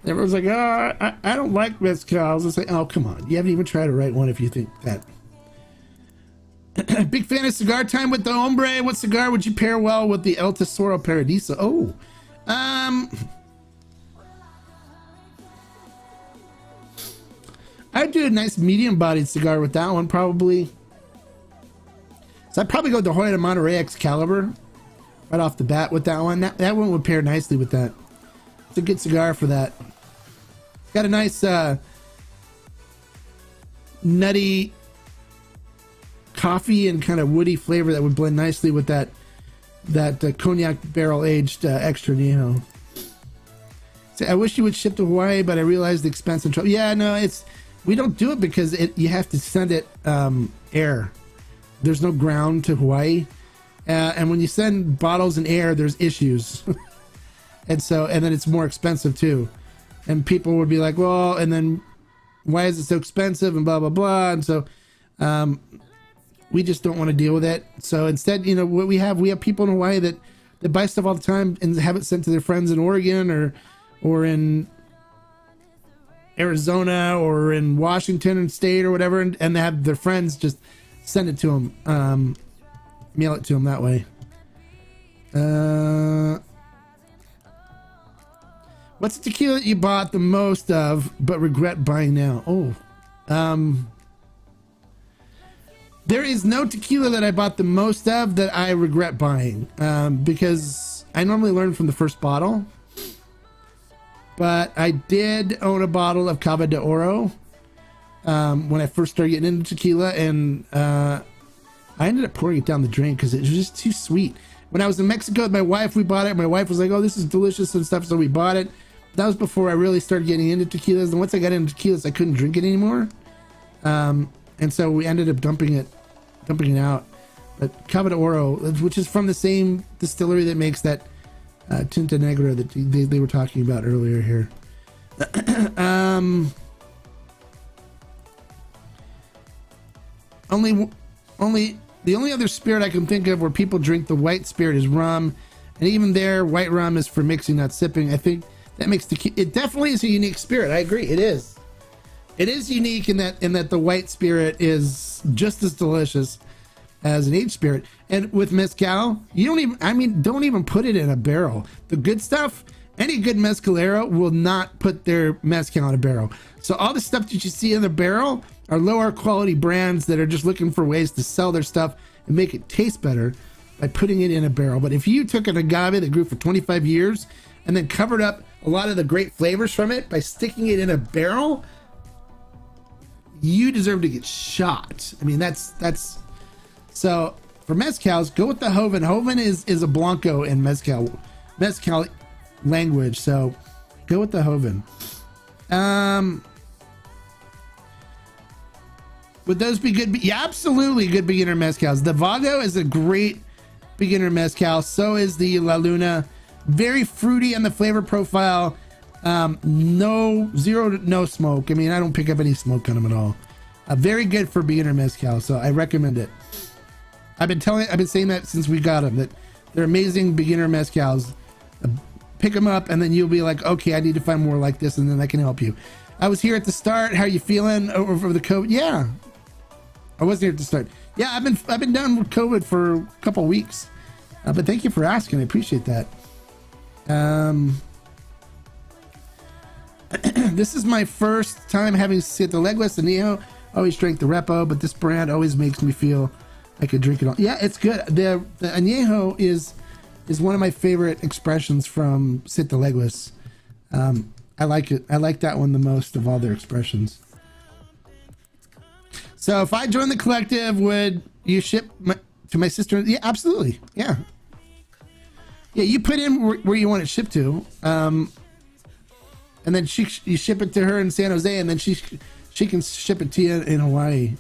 Everyone's like, oh, I don't like Mezcals. It's like, oh, come on. You haven't even tried to write one if you think that. Big fan of cigar time with the Hombre. What cigar would you pair well with the El Tesoro Paradiso? Oh, I'd do a nice medium-bodied cigar with that one, probably. So I'd probably go with the Hoya de Monterrey Excalibur right off the bat with that one. That one would pair nicely with that. It's a good cigar for that. It's got a nice nutty coffee and kind of woody flavor that would blend nicely with that cognac barrel-aged extra Neho. So I wish you would ship to Hawaii, but I realized the expense and trouble. Yeah, no, we don't do it because you have to send it air. There's no ground to Hawaii, and when you send bottles in air, there's issues, and then it's more expensive too. And people would be like, well, and then why is it so expensive and blah blah blah, and so we just don't want to deal with it. So instead, what we have people in Hawaii that buy stuff all the time and have it sent to their friends in Oregon or in Arizona or in Washington state or whatever, and they have their friends just send it to them, mail it to them that way. What's the tequila that you bought the most of but regret buying now? There is no tequila that I bought the most of that I regret buying, because I normally learn from the first bottle. But I did own a bottle of Cava de Oro when I first started getting into tequila, and I ended up pouring it down the drain because it was just too sweet. When I was in Mexico with my wife, we bought it. My wife was like, oh, this is delicious and stuff, so we bought it. That was before I really started getting into tequilas, and once I got into tequilas, I couldn't drink it anymore. And so we ended up dumping it out. But Cava de Oro, which is from the same distillery that makes that Tinta Negra that they were talking about earlier here. The only other spirit I can think of where people drink the white spirit is rum, and even there, white rum is for mixing, not sipping. I think that makes it definitely is a unique spirit. I agree, it is. It is unique in that the white spirit is just as delicious as an aged spirit. And with mezcal, you don't even put it in a barrel. The good stuff, any good mezcalero will not put their mezcal in a barrel. So all the stuff that you see in the barrel are lower quality brands that are just looking for ways to sell their stuff and make it taste better by putting it in a barrel. But if you took an agave that grew for 25 years and then covered up a lot of the great flavors from it by sticking it in a barrel, you deserve to get shot. I mean, that's so for mezcals, go with the Joven. Joven is a Blanco in mezcal language, so go with the Joven. Would those be good? Yeah, absolutely good beginner mezcals. The Vago is a great beginner mezcal. So is the La Luna. Very fruity on the flavor profile. No smoke. I mean, I don't pick up any smoke on them at all. Very good for beginner mezcal, so I recommend it. I've been saying that since we got them, that they're amazing beginner mezcals. Pick them up, and then you'll be like, okay, I need to find more like this, and then I can help you. I was here at the start. How are you feeling over the COVID? Yeah, I wasn't here at the start. Yeah, I've been done with COVID for a couple of weeks, but thank you for asking. I appreciate that. This is my first time having sit the legless and Añejo. Always drank the Repo, but this brand always makes me feel I could drink it all. Yeah, it's good. The Añejo is one of my favorite expressions from Sit the Legless. I like it. I like that one the most of all their expressions. So if I join the collective, would you ship to my sister? Yeah, absolutely. Yeah. Yeah, you put in where you want it shipped to. And then you ship it to her in San Jose, and then she can ship it to you in Hawaii.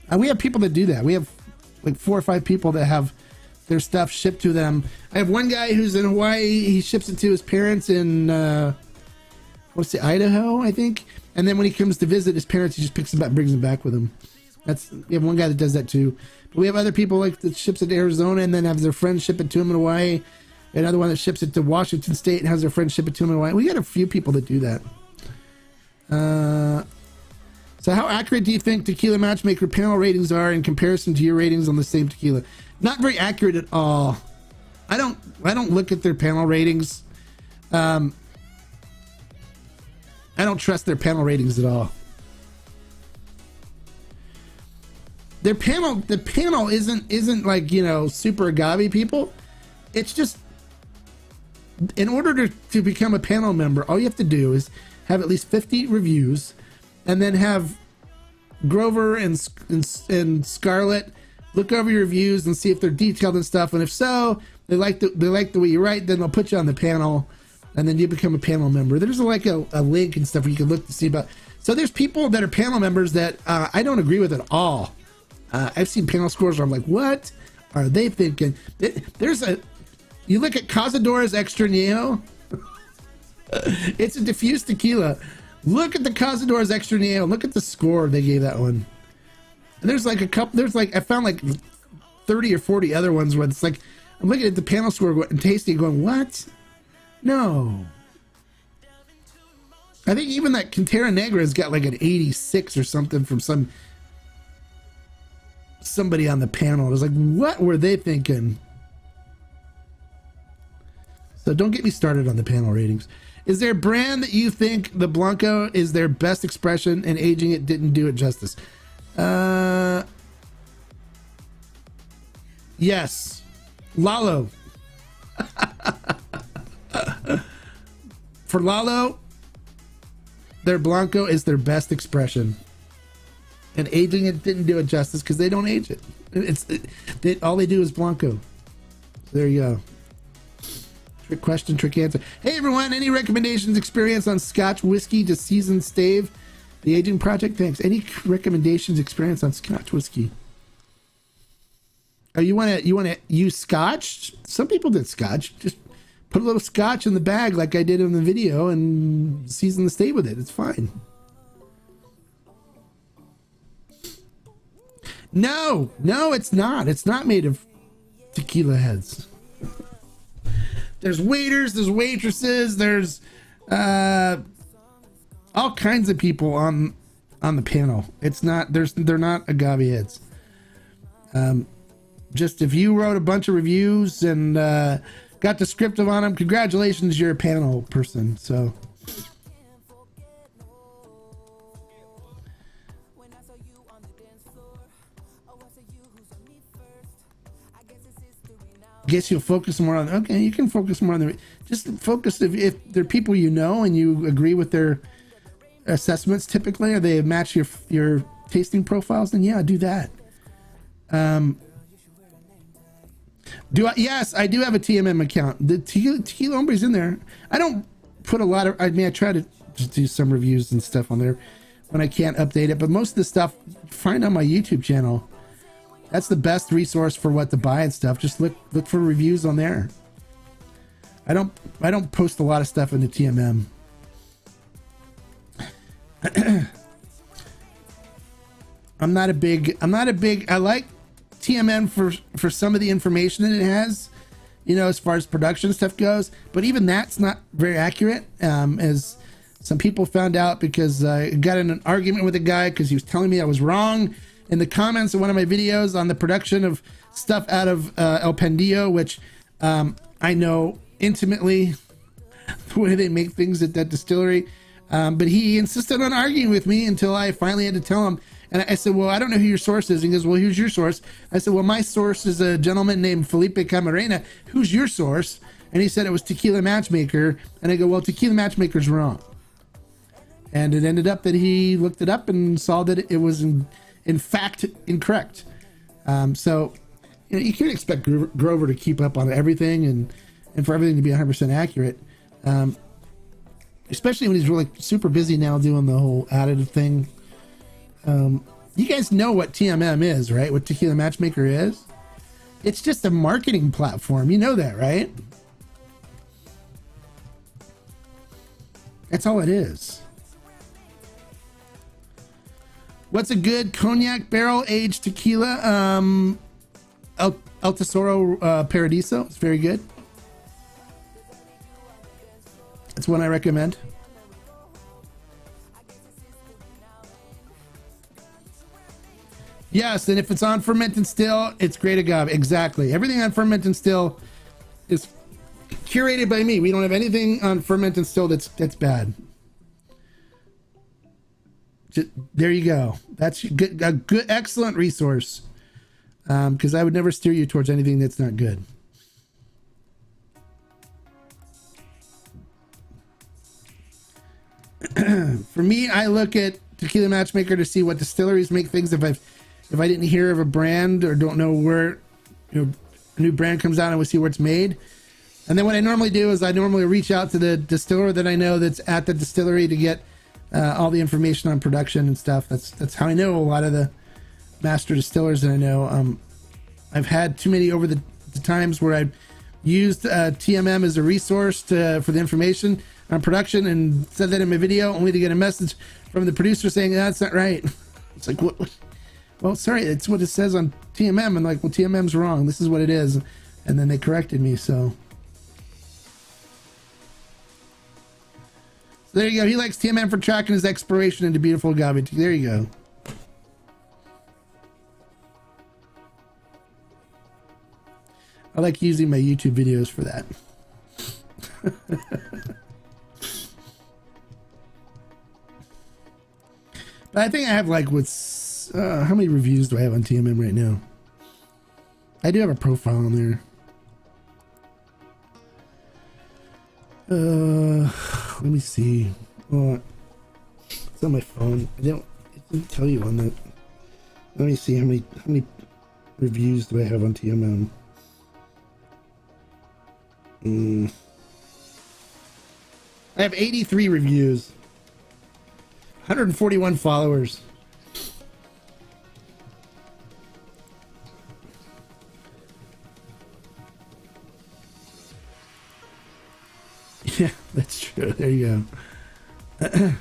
And we have people that do that. We have like 4 or 5 people that have their stuff shipped to them. I have one guy who's in Hawaii. He ships it to his parents in Idaho, I think. And then when he comes to visit his parents, he just picks them up and brings them back with him. We have one guy that does that too. But we have other people like that ships it to Arizona and then have their friends ship it to him in Hawaii. Another one that ships it to Washington State and has their friends ship it to him in Hawaii. We got a few people that do that. So how accurate do you think Tequila Matchmaker panel ratings are in comparison to your ratings on the same tequila? Not very accurate at all. I don't look at their panel ratings. I don't trust their panel ratings at all. The panel isn't like, super agave people. It's just, in order to become a panel member, all you have to do is have at least 50 reviews, and then have Grover and Scarlett look over your reviews and see if they're detailed and stuff. And if so, they like the way you write, then they'll put you on the panel, and then you become a panel member. There's like a link and stuff where you can look to see about. So there's people that are panel members that I don't agree with at all. I've seen panel scores where I'm like, what are they thinking? You look at Cazadores Extra Añejo. It's a diffused tequila. Look at the Cazadores Extra Añejo. Look at the score they gave that one. And there's like I found like 30 or 40 other ones where it's like, I'm looking at the panel score and tasting going, what? No. I think even that Quintera Negra's got like an 86 or something from somebody on the panel. It was like, what were they thinking? So don't get me started on the panel ratings. Is there a brand that you think the Blanco is their best expression and aging it didn't do it justice? Yes. Lalo. For Lalo, their Blanco is their best expression. And aging it didn't do it justice because they don't age it. All they do is Blanco. So there you go. Trick question, trick answer. Hey everyone, any recommendations, experience on Scotch whiskey to season stave the aging project? Thanks. Any recommendations, experience on Scotch whiskey? Oh, you want to use Scotch? Some people did Scotch. Just put a little Scotch in the bag like I did in the video and season the stave with it. It's fine. No, it's not. It's not made of tequila heads. There's waiters, there's waitresses, there's all kinds of people on the panel. They're not agave heads. Just if you wrote a bunch of reviews and got descriptive on them, congratulations, you're a panel person. So guess you'll focus more on, okay, you can focus more on the, just focus if they're people you know and you agree with their assessments typically, or they match your tasting profiles, then yeah, do that. Yes, I do have a TMM account. The Tequila Hombre is in there. I don't put a lot of, I try to just do some reviews and stuff on there when I can't update it, but most of the stuff find on my YouTube channel. That's the best resource for what to buy and stuff. Just look for reviews on there. I don't post a lot of stuff into TMM. I'm not a big, I like TMM for some of the information that it has, you know, as far as production stuff goes, but even that's not very accurate, as some people found out, because I got in an argument with a guy because he was telling me I was wrong in the comments of one of my videos on the production of stuff out of El Pendillo, which I know intimately the way they make things at that distillery. But he insisted on arguing with me until I finally had to tell him. And I said, well, I don't know who your source is. And he goes, well, who's your source? I said, well, my source is a gentleman named Felipe Camarena. Who's your source? And he said it was Tequila Matchmaker. And I go, well, Tequila Matchmaker's wrong. And it ended up that he looked it up and saw that it was in fact incorrect. So, you know, you can't expect Grover to keep up on everything and for everything to be 100% accurate. Especially when he's really super busy now doing the whole additive thing. You guys know what TMM is, right? What Tequila Matchmaker is? It's just a marketing platform. You know that, right? That's all it is. What's a good cognac barrel aged tequila? El Tesoro Paradiso. It's very good. It's one I recommend. Yes, and if it's on ferment and still, it's great agave. Exactly. Everything on ferment and still is curated by me. We don't have anything on ferment and still that's bad. Just, there you go. That's a good, excellent resource. Because I would never steer you towards anything that's not good. For me, I look at Tequila Matchmaker to see what distilleries make things. If I didn't hear of a brand or don't know where, you know, a new brand comes out, and we see where it's made. And then what I normally do is I normally reach out to the distiller that I know that's at the distillery to get all the information on production and stuff. That's how I know a lot of the master distillers that I know. I've had too many over the times where I've used TMM as a resource for the information on production and said that in my video, only to get a message from the producer saying that's not right. It's like, what? Well, sorry, it's what it says on TMM. And like, well, TMM's wrong. This is what it is. And then they corrected me. So there you go. He likes TMM for tracking his exploration into beautiful agave. There you go. I like using my YouTube videos for that. But I think I have like how many reviews do I have on TMM right now? I do have a profile on there. Let me see. Oh, it's on my phone. It didn't tell you on that. Let me see how many reviews do I have on TMM. I have 83 reviews, 141 followers. Yeah, that's true. There you go.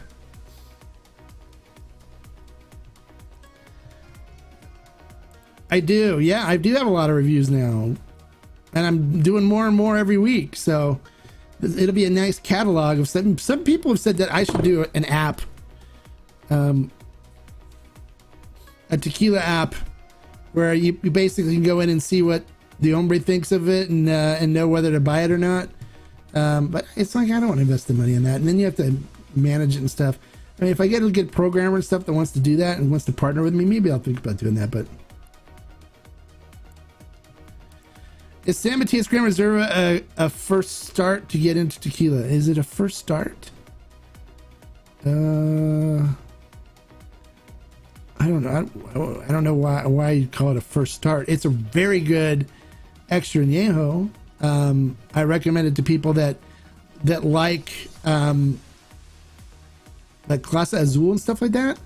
I do. Yeah, I do have a lot of reviews now. And I'm doing more and more every week. So it'll be a nice catalog of some people have said that I should do an app a tequila app where you basically can go in and see what the hombre thinks of it and know whether to buy it or not. But it's like, I don't want to invest the money in that. And then you have to manage it and stuff. I mean, if I get a good programmer and stuff that wants to do that and wants to partner with me, maybe I'll think about doing that. But is San Matias Gran Reserva a first start to get into tequila? Is it a first start? I don't know. I don't know why you call it a first start. It's a very good extra añejo. I recommend it to people that like Clase Azul and stuff like that,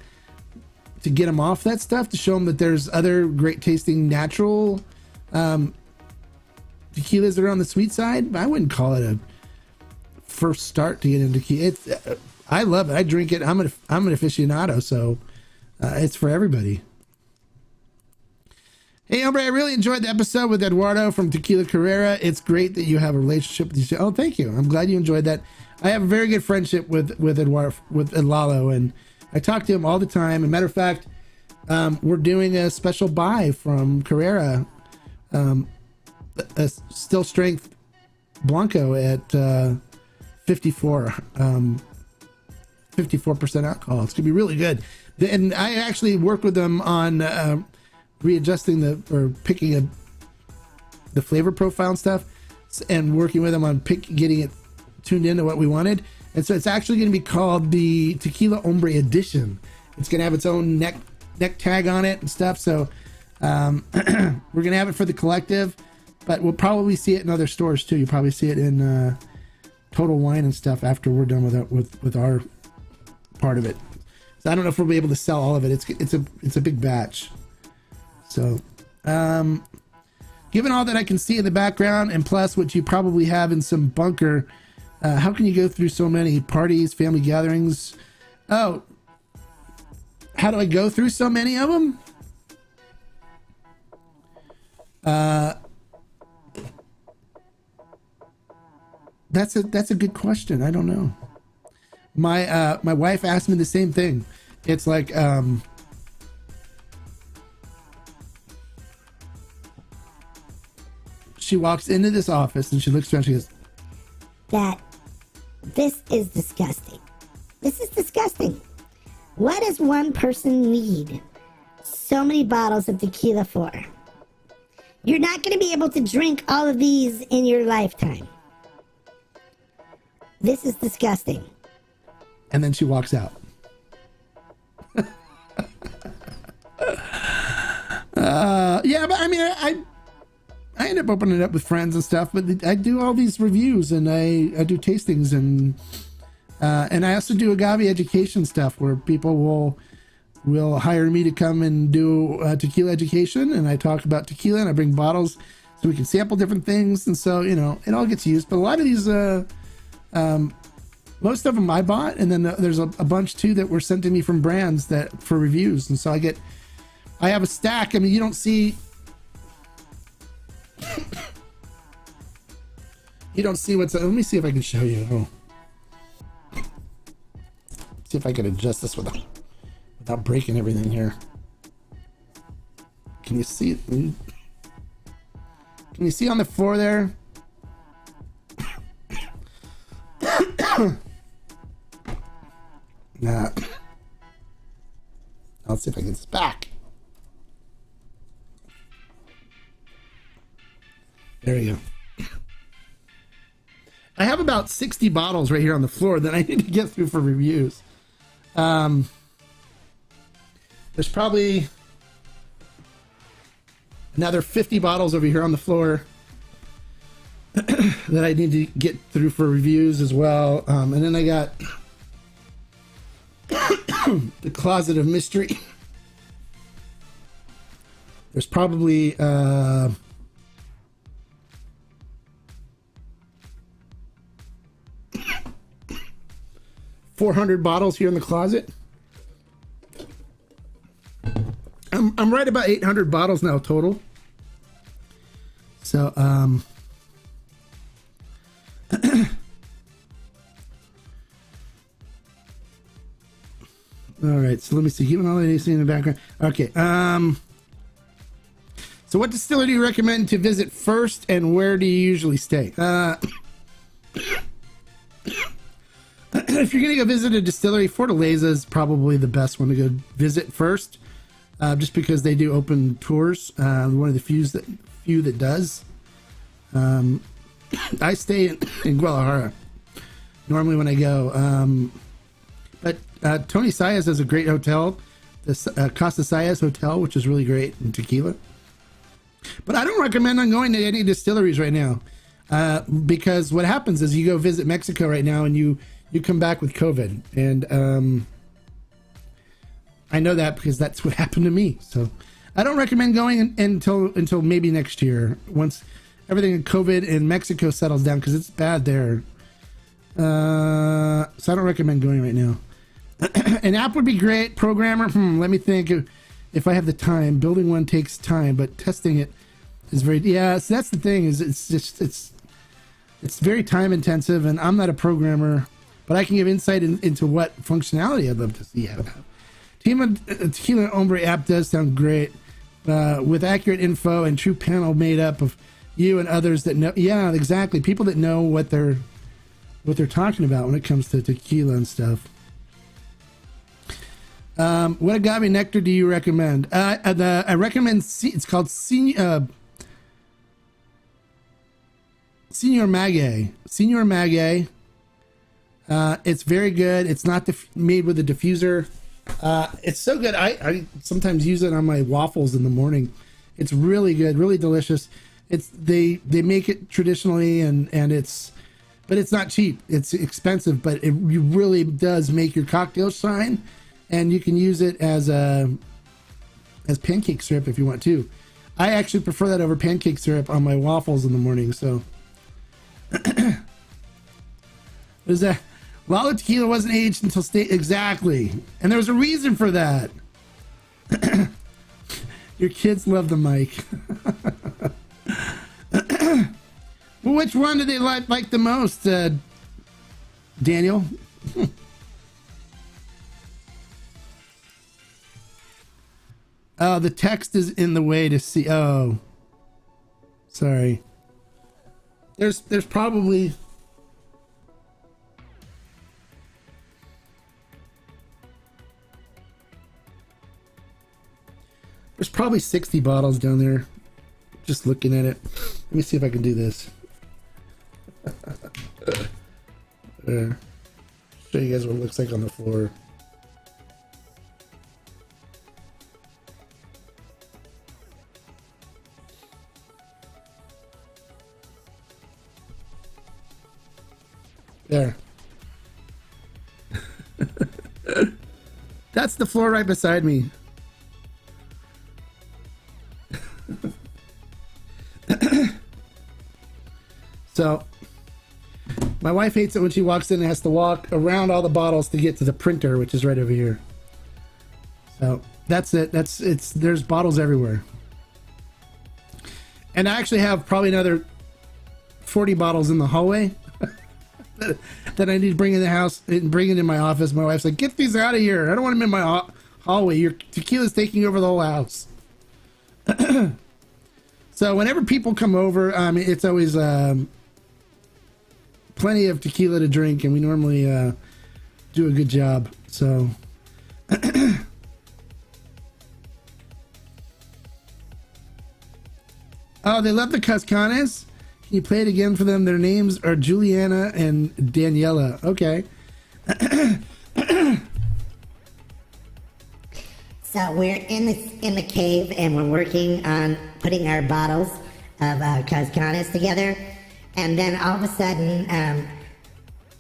to get them off that stuff, to show them that there's other great tasting natural tequilas that are on the sweet side. I wouldn't call it a first start to get into tequila. I love it. I drink it. I'm an aficionado, so it's for everybody. Hey, hombre, I really enjoyed the episode with Eduardo from Tequila Carrera. It's great that you have a relationship with these. Oh, thank you. I'm glad you enjoyed that. I have a very good friendship with Eduardo, with Lalo, and I talk to him all the time. As a matter of fact, we're doing a special buy from Carrera, a still strength Blanco at 54% alcohol. It's gonna be really good. And I actually worked with them on readjusting picking the flavor profile and stuff, and working with them on getting it tuned into what we wanted. And so it's actually going to be called the Tequila Hombre Edition. It's going to have its own neck tag on it and stuff. So we're going to have it for the collective, but we'll probably see it in other stores too. You'll probably see it in Total Wine and stuff after we're done with our part of it. So I don't know if we'll be able to sell all of it. It's a big batch. So, given all that I can see in the background, and plus what you probably have in some bunker, how can you go through so many parties, family gatherings? Oh, how do I go through so many of them? That's a good question. I don't know. My wife asked me the same thing. It's like, she walks into this office and she looks around and she goes, This is disgusting. This is disgusting. What does one person need so many bottles of tequila for? You're not going to be able to drink all of these in your lifetime. This is disgusting. And then she walks out. Yeah, but I mean, I end up opening it up with friends and stuff, but I do all these reviews and I do tastings and I also do agave education stuff where people will hire me to come and do tequila education, and I talk about tequila and I bring bottles so we can sample different things, and so, you know, it all gets used. But a lot of these, most of them I bought, and then there's a bunch too that were sent to me from brands that for reviews, and so I have a stack. I mean, you don't see. You don't see what's. Let me see if I can show you. Oh. See if I can adjust this without breaking everything here. Can you see it? Can you see on the floor there? Nah. Let's see if I can get this back. There you go. I have about 60 bottles right here on the floor that I need to get through for reviews. There's probably another 50 bottles over here on the floor that I need to get through for reviews as well. And then I got the Closet of Mystery. There's probably 400 bottles here in the closet. I'm right about 800 bottles now total. So All right, so let me see. Keeping all the AC in the background. Okay. So what distillery do you recommend to visit first, and where do you usually stay? If you're gonna go visit a distillery, Fortaleza is probably the best one to go visit first, just because they do open tours. One of the few that does. I stay in Guadalajara normally when I go, but Tony Sayas has a great hotel, the Casa Sayas Hotel, which is really great in Tequila. But I don't recommend on going to any distilleries right now, because what happens is you go visit Mexico right now and you come back with COVID, and I know that because that's what happened to me. So I don't recommend going until maybe next year, once everything in COVID in Mexico settles down, because it's bad there. So I don't recommend going right now. An app would be great. Programmer, let me think if I have the time. Building one takes time, but testing it is very, so that's the thing, is it's very time intensive, and I'm not a programmer, but I can give insight into what functionality I'd love to see. Tequila Hombre app does sound great, with accurate info and true panel made up of you and others that know. Yeah, exactly. People that know what they're talking about when it comes to tequila and stuff. What agave nectar do you recommend? I recommend it's called Senor Maguey. Senor Maguey. It's very good. It's not made with a diffuser. It's so good. I sometimes use it on my waffles in the morning. It's really good, really delicious. They make it traditionally, but it's not cheap. It's expensive, but it really does make your cocktail shine, and you can use it as pancake syrup if you want to. I actually prefer that over pancake syrup on my waffles in the morning. So there's that. Lalo tequila wasn't aged until exactly, and there was a reason for that. Your kids love the mic. Well, which one do they like the most, Daniel? Oh, the text is in the way to see. Oh, sorry. There's probably. There's probably 60 bottles down there. Just looking at it. Let me see if I can do this. Show you guys what it looks like on the floor. There. That's the floor right beside me. So my wife hates it when she walks in and has to walk around all the bottles to get to the printer, which is right over here. So that's it. There's bottles everywhere. And I actually have probably another 40 bottles in the hallway that I need to bring in the house and bring it in my office. My wife's like, get these out of here. I don't want them in my hallway. Your tequila's taking over the whole house. So whenever people come over, it's always plenty of tequila to drink, and we normally do a good job. So oh, they love the Cascanes. Can you play it again for them? Their names are Juliana and Daniela. Okay. So we're in the cave, and we're working on putting our bottles of Cascanes together, and then all of a sudden,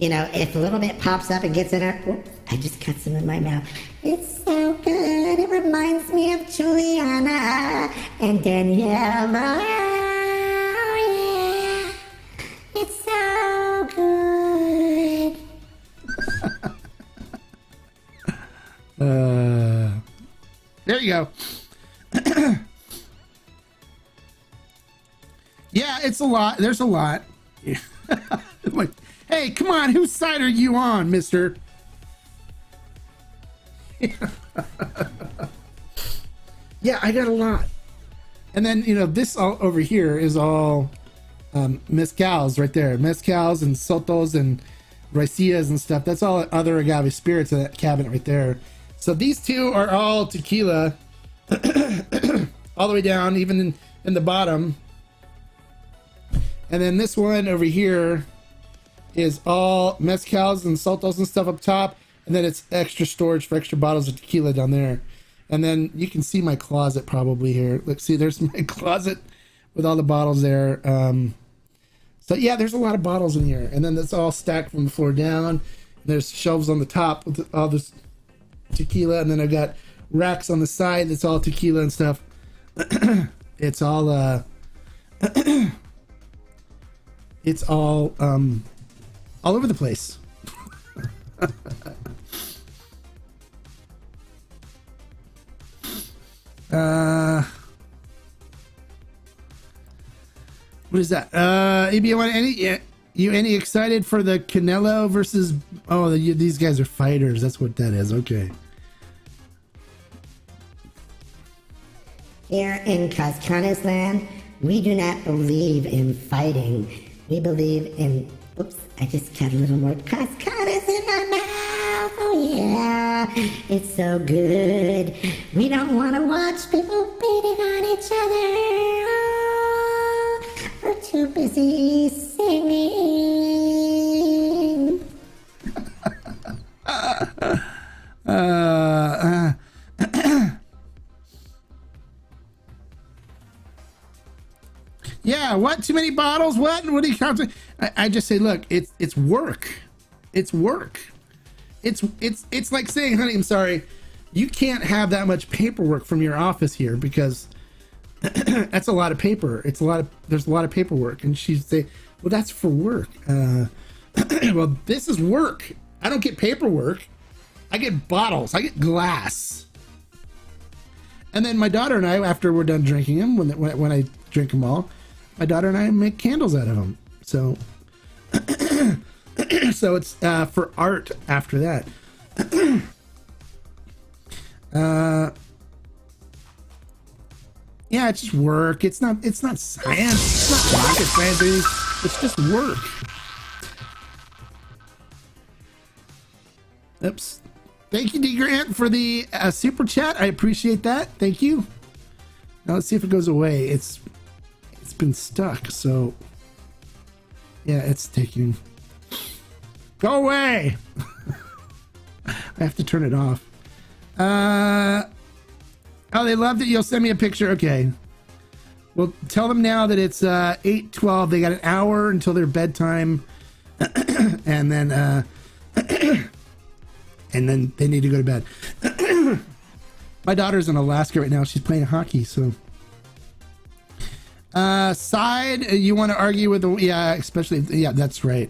if a little bit pops up and gets in our, whoops, I just cut some in my mouth. It's so good. It reminds me of Juliana and Daniela. Oh, yeah. It's so good. There you go. Yeah, it's a lot. There's a lot. Like, hey, come on, whose side are you on, mister? Yeah, I got a lot. And then, you know, this all over here is all mezcals right there. Mezcals and sotos and raicillas and stuff. That's all other agave spirits in that cabinet right there. So these two are all tequila all the way down, even in the bottom. And then this one over here is all mezcals and sotos and stuff up top. And then it's extra storage for extra bottles of tequila down there. And then you can see my closet probably here. Look, see, there's my closet with all the bottles there. So yeah, there's a lot of bottles in here. And then that's all stacked from the floor down. There's shelves on the top with all this tequila. And then I've got racks on the side that's all tequila and stuff. It's all it's all over the place. What is that? Any excited for the Canelo versus? Oh, these guys are fighters. That's what that is. Okay. Here in Cascanes land, we do not believe in fighting. We believe in. Oops, I just got a little more Cascanes in my mouth. Oh yeah, it's so good. We don't want to watch people beating on each other. Oh, we're too busy singing. Yeah, what? Too many bottles? What do you count? I just say, look, it's work. It's work. It's like saying, honey, I'm sorry, you can't have that much paperwork from your office here because that's a lot of paper. There's a lot of paperwork. And she'd say, well, that's for work. Well, this is work. I don't get paperwork. I get bottles. I get glass. And then my daughter and I, after we're done drinking them, when I drink them all, my daughter and I make candles out of them. So, so it's for art after that. Yeah, it's just work. It's not science. It's not rocket science. It's just work. Oops. Thank you, D. Grant, for the super chat. I appreciate that. Thank you. Now let's see if it goes away. It's been stuck, so yeah, it's taking. Go away. I have to turn it off. Oh, they love that you'll send me a picture. Okay. Well, tell them now that it's 8:12. They got an hour until their bedtime, and then they need to go to bed. My daughter's in Alaska right now. She's playing hockey, so. Side, you want to argue with the, yeah, especially, yeah, that's right.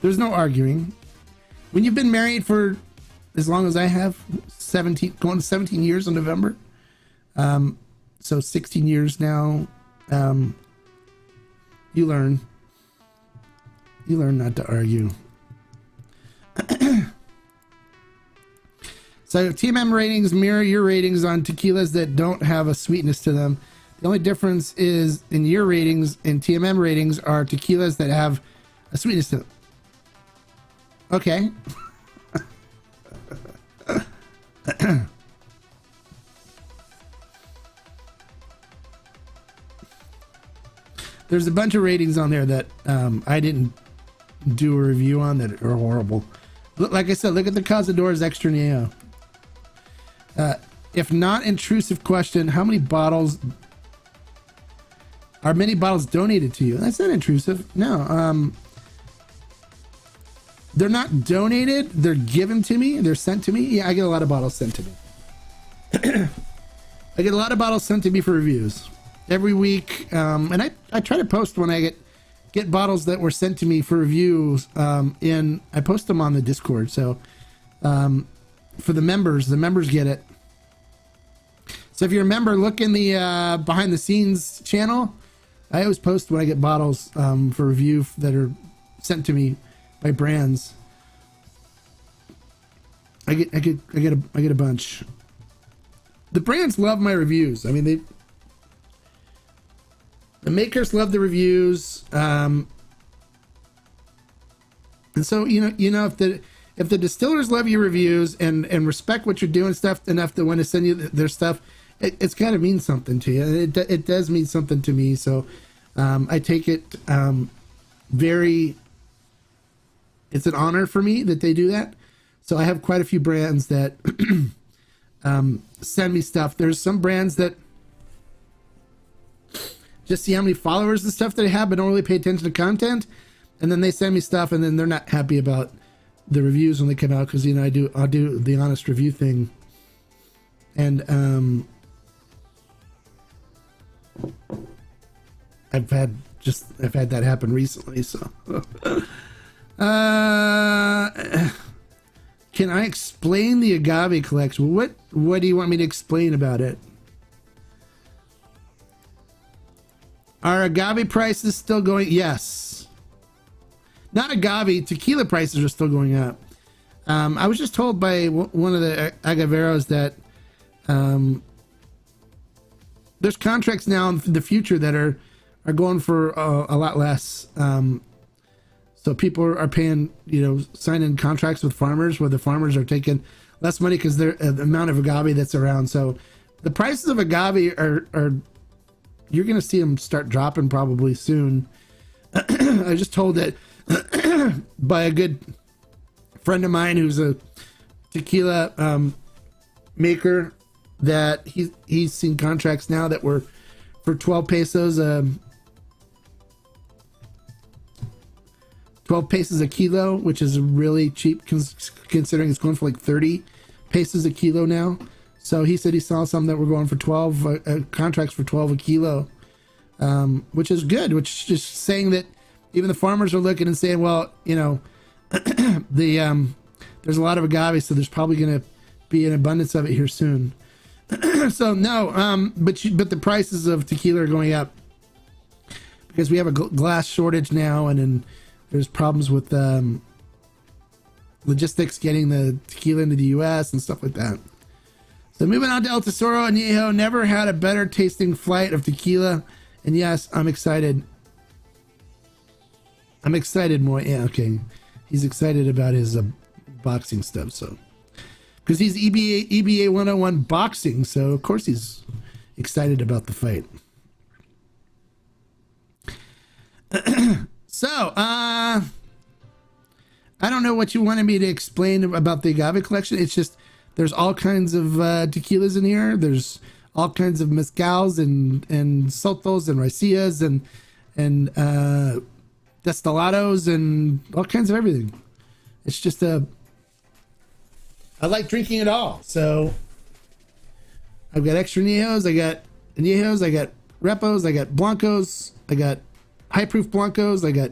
There's no arguing. When you've been married for as long as I have, 17, going to 17 years in November. So 16 years now, you learn not to argue. So TMM ratings mirror your ratings on tequilas that don't have a sweetness to them. The only difference is in your ratings and TMM ratings are tequilas that have a sweetness to them. Okay. There's a bunch of ratings on there that I didn't do a review on that are horrible. Like I said, look at the Cazadores Extra Neo. If not intrusive question, how many bottles are many bottles donated to you? That's not intrusive. No. They're not donated. They're given to me. They're sent to me. Yeah, I get a lot of bottles sent to me. I get a lot of bottles sent to me for reviews every week. And I try to post when I get bottles that were sent to me for reviews. I post them on the Discord. So for the members get it. So if you're a member, look in the behind the scenes channel. I always post when I get bottles for review that are sent to me by brands. I get a bunch. The brands love my reviews. I mean, the makers love the reviews. And so, if the distillers love your reviews and respect what you're doing stuff enough to want to send you their stuff, it's got to mean something to you. And it does mean something to me. So I take it it's an honor for me that they do that. So I have quite a few brands that send me stuff. There's some brands that just see how many followers and stuff they have, but don't really pay attention to content. And then they send me stuff, and then they're not happy about the reviews when they come out, because I'll do the honest review thing. And I've had that happen recently. So can I explain the Agave collection? What do you want me to explain about it? Are Agave prices still going? Yes. Not Agave, tequila prices are still going up. I was just told by one of the agaveros that there's contracts now in the future that are going for a lot less. So people are paying, signing contracts with farmers where the farmers are taking less money because the amount of agave that's around. So the prices of agave are you're going to see them start dropping probably soon. I was just told that by a good friend of mine who's a tequila maker, that he's seen contracts now that were for 12 pesos 12 pesos a kilo, which is really cheap considering it's going for like 30 pesos a kilo now. So he said he saw some that were going for 12 contracts for 12 a kilo, which is good, which is just saying that even the farmers are looking and saying, well, there's a lot of agave, so there's probably going to be an abundance of it here soon. So no, but the prices of tequila are going up because we have a glass shortage now, and then there's problems with logistics getting the tequila into the U.S. and stuff like that. So moving on to El Tesoro Añejo. Never had a better tasting flight of tequila, and yes, I'm excited. I'm excited more. Yeah, okay. He's excited about his boxing stuff, so because he's EBA 101 boxing, so of course he's excited about the fight. So, I don't know what you wanted me to explain about the agave collection. It's just there's all kinds of tequilas in here. There's all kinds of mezcals and sotos and raicillas and destilados and all kinds of everything. It's just I like drinking it all. So I've got extra añejos, I got añejos, I got repos, I got blancos, I got high proof blancos, I got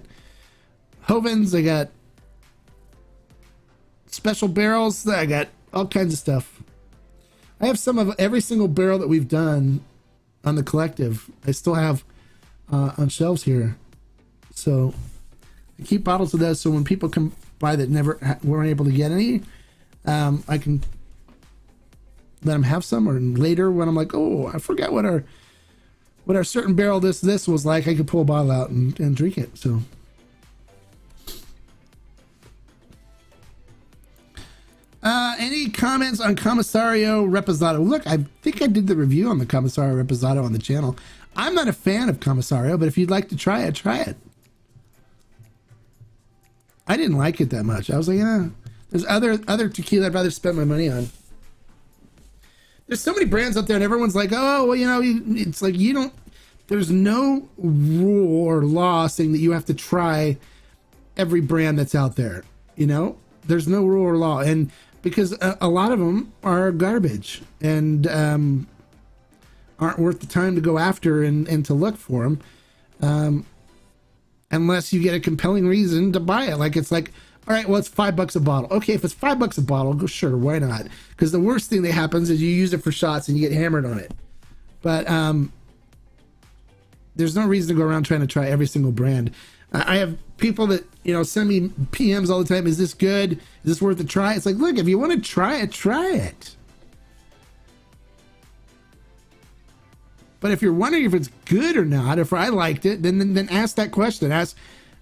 Hovens, I got special barrels, I got all kinds of stuff. I have some of every single barrel that we've done on the collective. I still have on shelves here. So I keep bottles of those, so when people come by that never weren't able to get any, I can let them have some, or later when I'm like, oh, I forgot what our certain barrel this was like, I could pull a bottle out and drink it. So any comments on Comisario Reposado? Look, I think I did the review on the Comisario Reposado on the channel. I'm not a fan of Comisario, but if you'd like to try it, try it. I didn't like it that much. I was like, there's other tequila I'd rather spend my money on. There's so many brands out there, and everyone's like, oh, well, it's like there's no rule or law saying that you have to try every brand that's out there. There's no rule or law. And because a lot of them are garbage and aren't worth the time to go after and to look for them. Unless you get a compelling reason to buy it. Like, it's like, all right, well, it's $5 a bottle. Okay, if it's $5 a bottle, go, sure, why not? Because the worst thing that happens is you use it for shots and you get hammered on it. But there's no reason to go around trying to try every single brand. I have people that, you know, send me PMs all the time, is this good? Is this worth a try? It's like, look, if you want to try it, try it. But if you're wondering if it's good or not, if I liked it, then ask that question. Ask,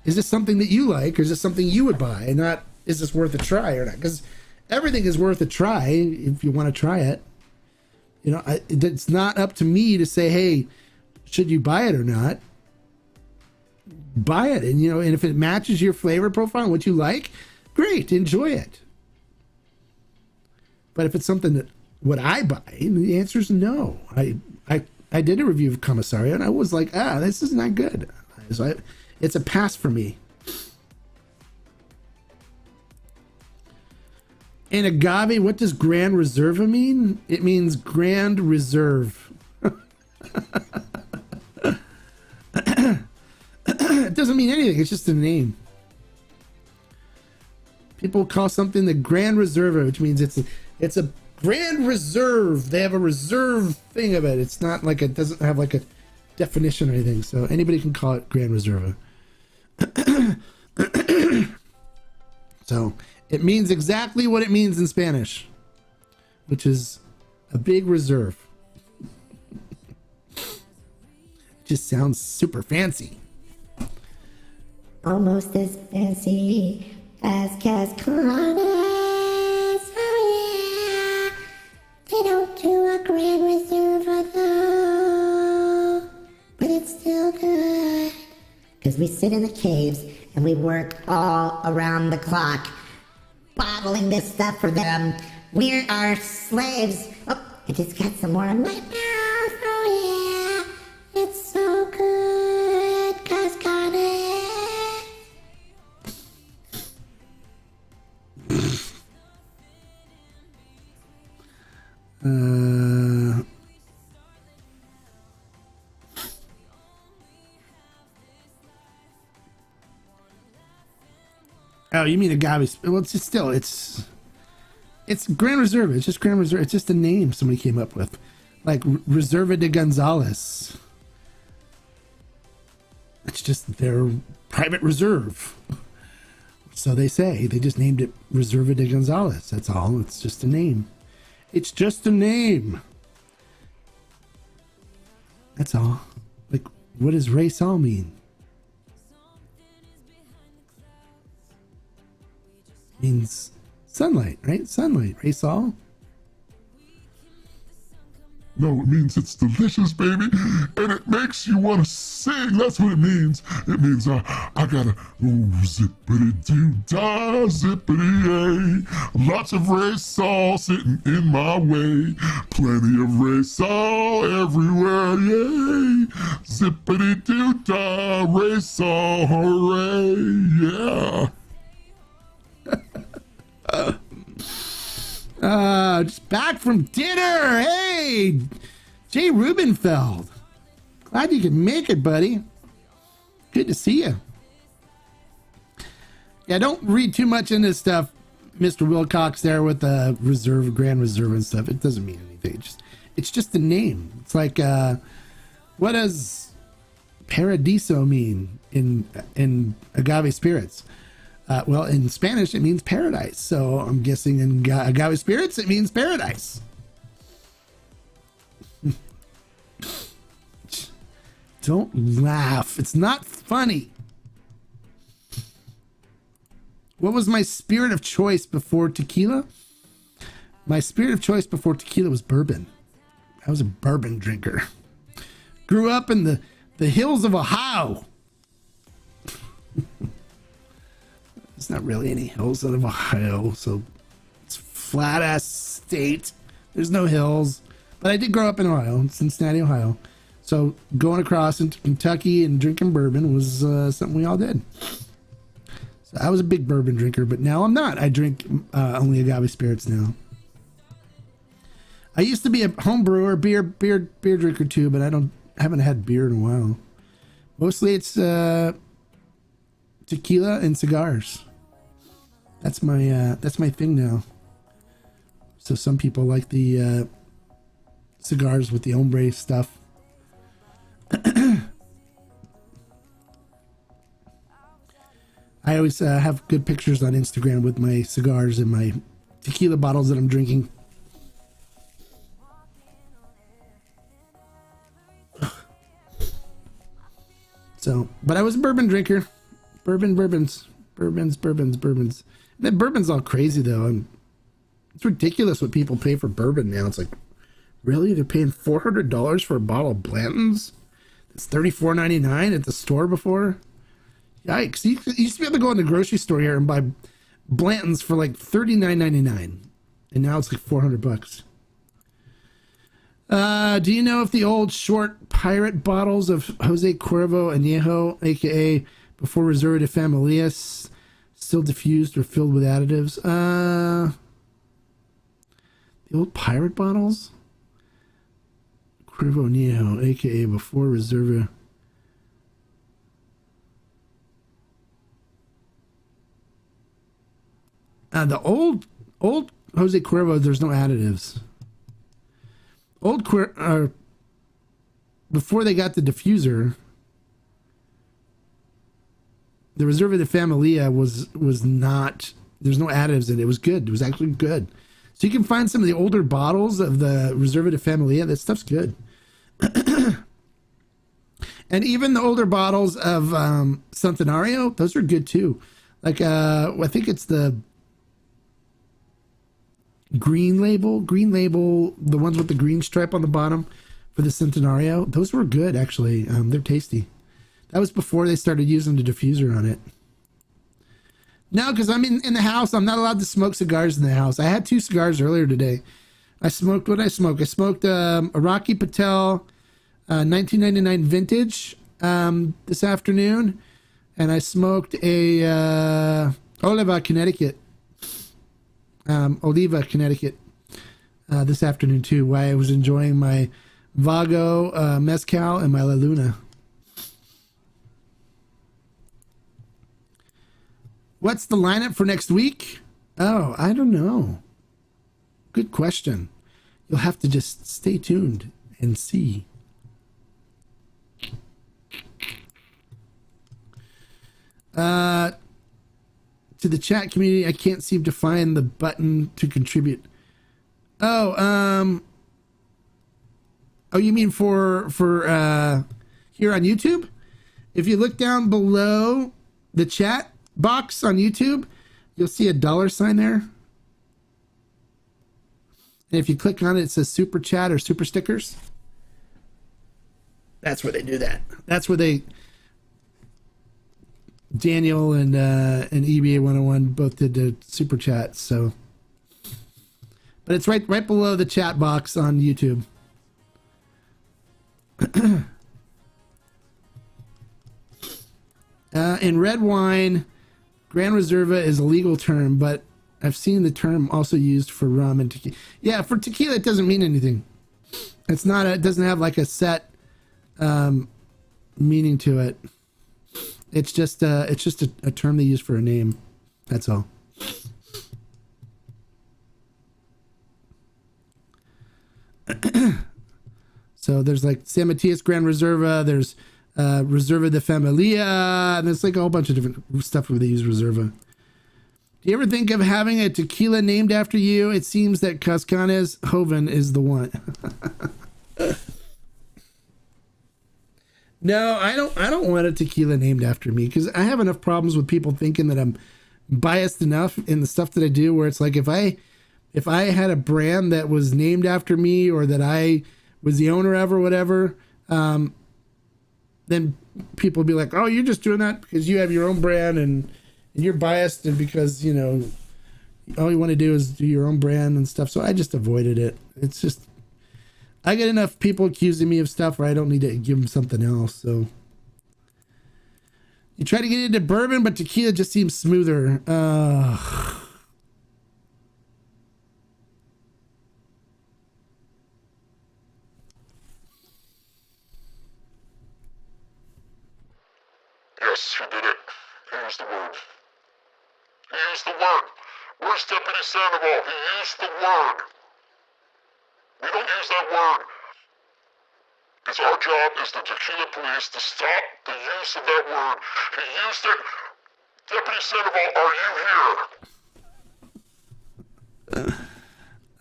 is this something that you like, or is this something you would buy? And not, is this worth a try or not? Because everything is worth a try if you want to try it. You know, it's not up to me to say, hey, should you buy it or not? Buy it. And, you know, and if it matches your flavor profile and what you like, great, enjoy it. But if it's something that would I buy, the answer is no. I did a review of Commissario and I was like, this is not good. So it's a pass for me. And agave, what does Grand Reserva mean? It means Grand Reserve. It doesn't mean anything. It's just a name. People call something the Grand Reserva, which means it's a Grand Reserve. They have a reserve thing of it. It's not like, it doesn't have like a definition or anything. So anybody can call it Grand Reserva. So it means exactly what it means in Spanish, which is a big reserve. Just sounds super fancy. Almost as fancy as Cascanes. Oh yeah. They don't do a Grand Reserva though, but it's still good. Because we sit in the caves and we work all around the clock, bottling this stuff for them. We're our slaves. Oh, I just got some more in my mouth. Oh yeah, it's so good, Cascanes. Oh, you mean agave? Well, it's just still, it's Grand Reserva. It's just Grand Reserva. It's just a name somebody came up with, like Reserva de Gonzales. It's just their private reserve. So they say. They just named it Reserva de Gonzales. That's all. It's just a name. It's just a name. That's all. Like, what does Ray Sol mean? Means sunlight, right? Sunlight. Ray Sol. No, it means it's delicious, baby, and it makes you want to sing. That's what it means. It means I gotta zippity-doo-dah, zippity-yay. Lots of Ray Sol sitting in my way. Plenty of Ray Sol everywhere, yay. Zippity-doo-dah, Ray Sol, hooray, yeah. Just back from dinner. Hey, Jay Rubenfeld. Glad you could make it, buddy. Good to see you. Yeah, don't read too much into stuff, Mr. Wilcox, there with the reserve, Grand Reserve and stuff. It doesn't mean anything. It's just a name. It's like, what does Paradiso mean in agave spirits? Well, in Spanish, it means paradise. So I'm guessing in agave spirits, it means paradise. Don't laugh. It's not funny. What was my spirit of choice before tequila? My spirit of choice before tequila was bourbon. I was a bourbon drinker. Grew up in the hills of Ohio. There's not really any hills out of Ohio, so it's flat ass state. There's no hills, but I did grow up in Ohio, in Cincinnati, Ohio. So going across into Kentucky and drinking bourbon was something we all did. So I was a big bourbon drinker, but now I'm not. I drink only agave spirits now. I used to be a home brewer, beer drinker too, but I haven't had beer in a while. Mostly it's tequila and cigars. That's my thing now. So some people like the cigars with the hombre stuff. I always have good pictures on Instagram with my cigars and my tequila bottles that I'm drinking. So, but I was a bourbon drinker. Bourbons. That bourbon's all crazy though. It's ridiculous what people pay for bourbon now. It's like, really? They're paying $400 for a bottle of Blanton's? It's $34.99 at the store before? Yikes. You used to be able to go in the grocery store here and buy Blanton's for like $39.99. And now it's like $400. Do you know if the old short pirate bottles of Jose Cuervo Añejo, aka before Reserva de Familias, still diffused or filled with additives? The old pirate bottles? Cuervo Añejo, aka before Reserva. The old Jose Cuervo, there's no additives. Before they got the diffuser, the Reserva de Familia was not, there's no additives in it. It was good. It was actually good. So you can find some of the older bottles of the Reserva de Familia. That stuff's good. And even the older bottles of Centenario, those are good too. Like, I think it's the green label, the ones with the green stripe on the bottom for the Centenario. Those were good, actually. They're tasty. That was before they started using the diffuser on it. No, because I'm in the house. I'm not allowed to smoke cigars in the house. I had 2 cigars earlier today. I smoked, what did I smoke? I smoked a Rocky Patel 1999 vintage this afternoon. And I smoked a Oliva, Connecticut this afternoon too, while I was enjoying my Vago Mezcal and my La Luna. What's the lineup for next week? Oh, I don't know. Good question. You'll have to just stay tuned and see. To the chat community, I can't seem to find the button to contribute. Oh, you mean for here on YouTube? If you look down below the chat box on YouTube, you'll see a $sign there. And if you click on it, it says super chat or super stickers. That's where they do that. That's where Daniel and EBA 101 both did the super chat. So, but it's right below the chat box on YouTube. In red wine, Grand Reserva is a legal term, but I've seen the term also used for rum and tequila. Yeah, for tequila, it doesn't mean anything. It's not. It doesn't have like a set meaning to it. It's just a term they use for a name. That's all. So there's like San Matias Grand Reserva. There's Reserva de Familia. And there's like a whole bunch of different stuff where they use Reserva. Do you ever think of having a tequila named after you? It seems that Cascanes Joven is the one. No, I don't want a tequila named after me, because I have enough problems with people thinking that I'm biased enough in the stuff that I do, where it's like if I had a brand that was named after me, or that I was the owner of or whatever, then people would be like, oh, you're just doing that because you have your own brand and you're biased, and because, you know, all you want to do is do your own brand and stuff. So I just avoided it. It's just, I get enough people accusing me of stuff where I don't need to give them something else. So you try to get into bourbon, but tequila just seems smoother. Yes, he did it. He used the word. He used the word. Where's Deputy Sandoval? He used the word. We don't use that word. It's our job as the tequila police to stop the use of that word. He used it. Deputy Sandoval, are you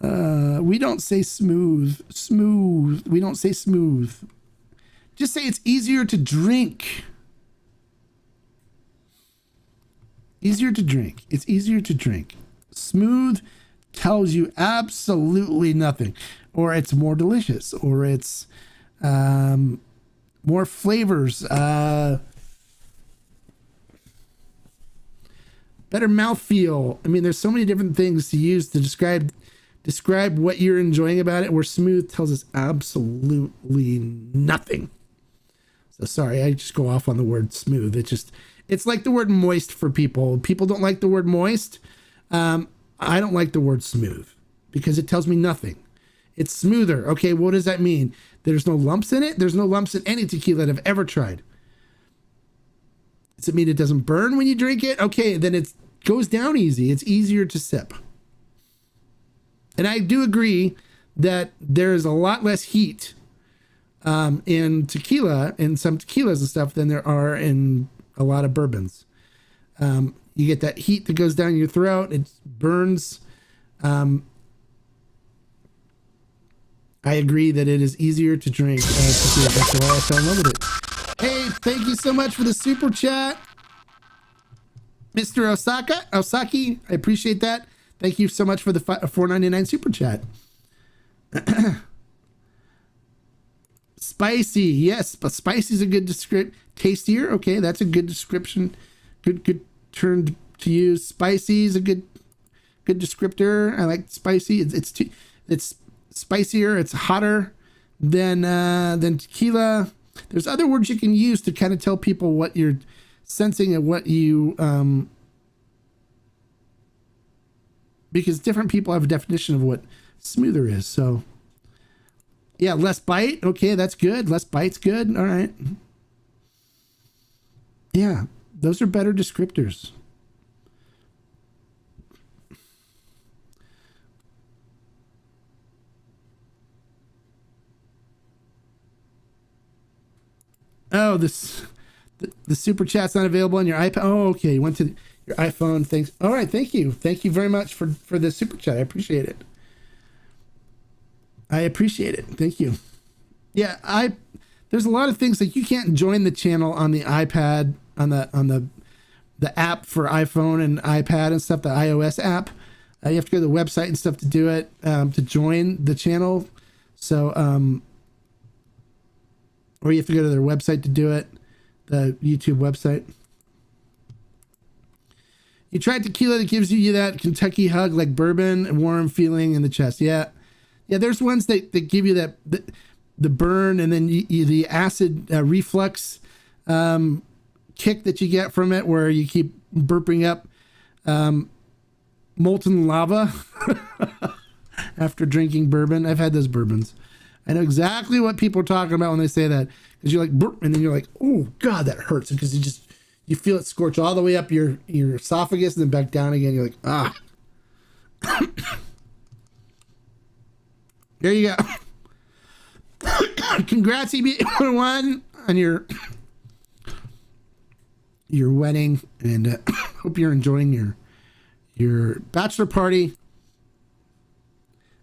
here? We don't say smooth. Smooth. We don't say smooth. Just say it's easier to drink. Easier to drink. It's easier to drink. Smooth tells you absolutely nothing. Or it's more delicious. Or it's more flavors. Better mouthfeel. I mean, there's so many different things to use to describe what you're enjoying about it, where smooth tells us absolutely nothing. So sorry, I just go off on the word smooth. It's like the word moist for people. People don't like the word moist. I don't like the word smooth because it tells me nothing. It's smoother. Okay, what does that mean? There's no lumps in it? There's no lumps in any tequila that I've ever tried. Does it mean it doesn't burn when you drink it? Okay, then it goes down easy. It's easier to sip. And I do agree that there's a lot less heat in tequila, in some tequilas and stuff, than there are in a lot of bourbons. You get that heat that goes down your throat. It burns. I agree that it is easier to drink tequila. That's why I fell in love with it. Hey, thank you so much for the super chat, Mr. Osaki. I appreciate that. Thank you so much for the $4.99 super chat. Spicy, yes, but spicy is a good description. Tastier, okay, that's a good description. Good term to use. Spicy is a good descriptor. I like spicy. It's spicier. It's hotter than tequila. There's other words you can use to kind of tell people what you're sensing and what you because different people have a definition of what smoother is. So yeah, less bite. Okay, that's good. Less bite's good. All right. Yeah, those are better descriptors. Oh, the super chat's not available on your iPad. Oh, okay. You went to your iPhone. Thanks. All right. Thank you. Thank you very much for the super chat. I appreciate it. Thank you. Yeah, there's a lot of things like you can't join the channel on the iPad, on the app for iPhone and iPad and stuff, the iOS app. You have to go to the website and stuff to do it, to join the channel. So, or you have to go to their website to do it, the YouTube website. You tried tequila that gives you that Kentucky hug like bourbon and warm feeling in the chest. Yeah. Yeah, there's ones that give you that the burn and then the acid reflux kick that you get from it, where you keep burping up molten lava after drinking bourbon. I've had those bourbons. I know exactly what people are talking about when they say that, because you're like burp, and then you're like, oh God, that hurts, because you feel it scorch all the way up your esophagus and then back down again. You're like, ah. There you go. Congrats, EB1, on your wedding, and hope you're enjoying your bachelor party.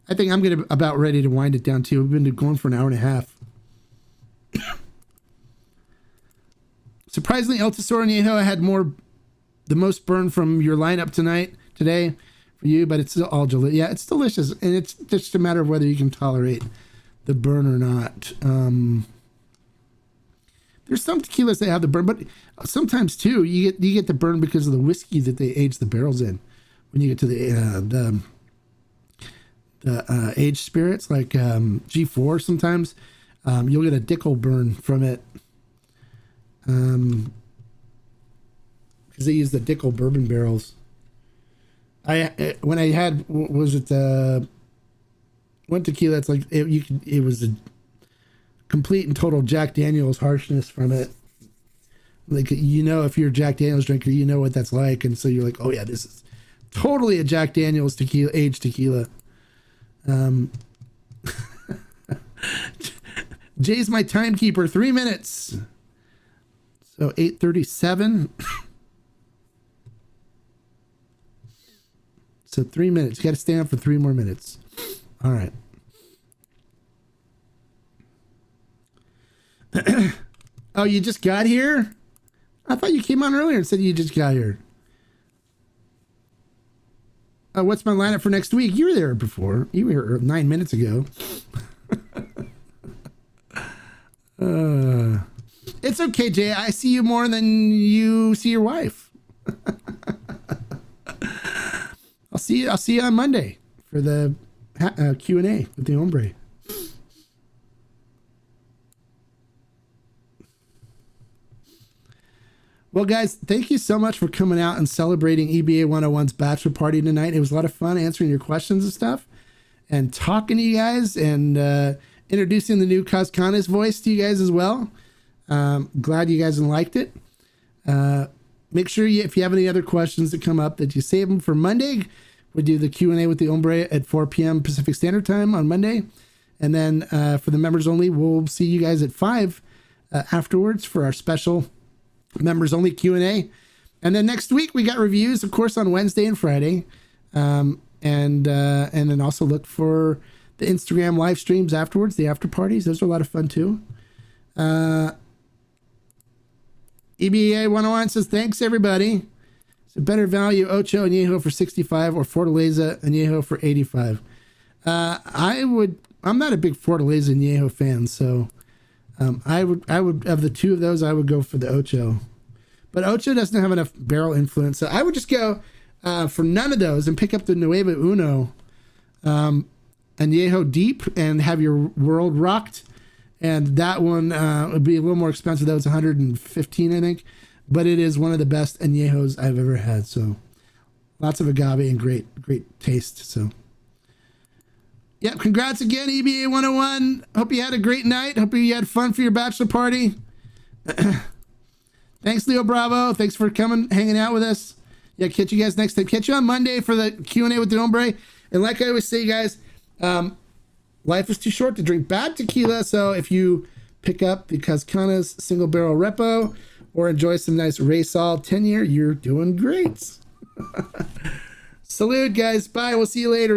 I think I'm about ready to wind it down too. We've been going for an hour and a half. Surprisingly, El Tesoro Añejo had the most burn from your lineup today for you, but it's all delicious. Yeah, it's delicious, and it's just a matter of whether you can tolerate the burn or not. There's some tequilas that have the burn, but sometimes too you get the burn because of the whiskey that they age the barrels in. When you get to the aged spirits like G4, sometimes you'll get a Dickel burn from it, because they use the Dickel bourbon barrels. When I had, was it one tequila, it's like it was a complete and total Jack Daniel's harshness from it. Like, if you're a Jack Daniel's drinker, you know what that's like, and so you're like, oh yeah, this is totally a Jack Daniel's tequila, aged tequila. Jay's my timekeeper, 3 minutes. So 8:37. So 3 minutes. You got to stay on for 3 more minutes. All right. Oh, you just got here? I thought you came on earlier and said you just got here. What's my lineup for next week? You were there before. You were here 9 minutes ago. It's okay, Jay. I see you more than you see your wife. I'll see you on Monday for the Q&A with the Hombre. Well, guys, thank you so much for coming out and celebrating EBA 101's bachelor party tonight. It was a lot of fun answering your questions and stuff and talking to you guys and introducing the new Cascanes voice to you guys as well. Glad you guys liked it. Make sure if you have any other questions that come up that you save them for Monday. We do the Q&A with the Hombre at 4 p.m. Pacific Standard Time on Monday. And then for the members only, we'll see you guys at 5 afterwards for our special members only Q&A. And then next week we got reviews, of course, on Wednesday and Friday. And then also look for the Instagram live streams afterwards, the after parties. Those are a lot of fun too. EBA 101 says, thanks everybody. It's a better value Ocho Añejo for 65 or Fortaleza Añejo for 85. I'm not a big Fortaleza Añejo fan, so I would of the two of those, I would go for the Ocho. But Ocho doesn't have enough barrel influence, so I would just go for none of those and pick up the Nueva Uno Añejo Deep and have your world rocked. And that one would be a little more expensive. That was 115, I think. But it is one of the best añejos I've ever had. So lots of agave and great taste. So yeah, congrats again, EBA 101. Hope you had a great night. Hope you had fun for your bachelor party. Thanks, Leo Bravo. Thanks for coming, hanging out with us. Yeah, catch you guys next time. Catch you on Monday for the Q&A with the Hombre. And like I always say, guys, life is too short to drink bad tequila. So if you pick up the Cascanes single barrel repo or enjoy some nice Raysol 10-year, you're doing great. Salute, guys. Bye. We'll see you later.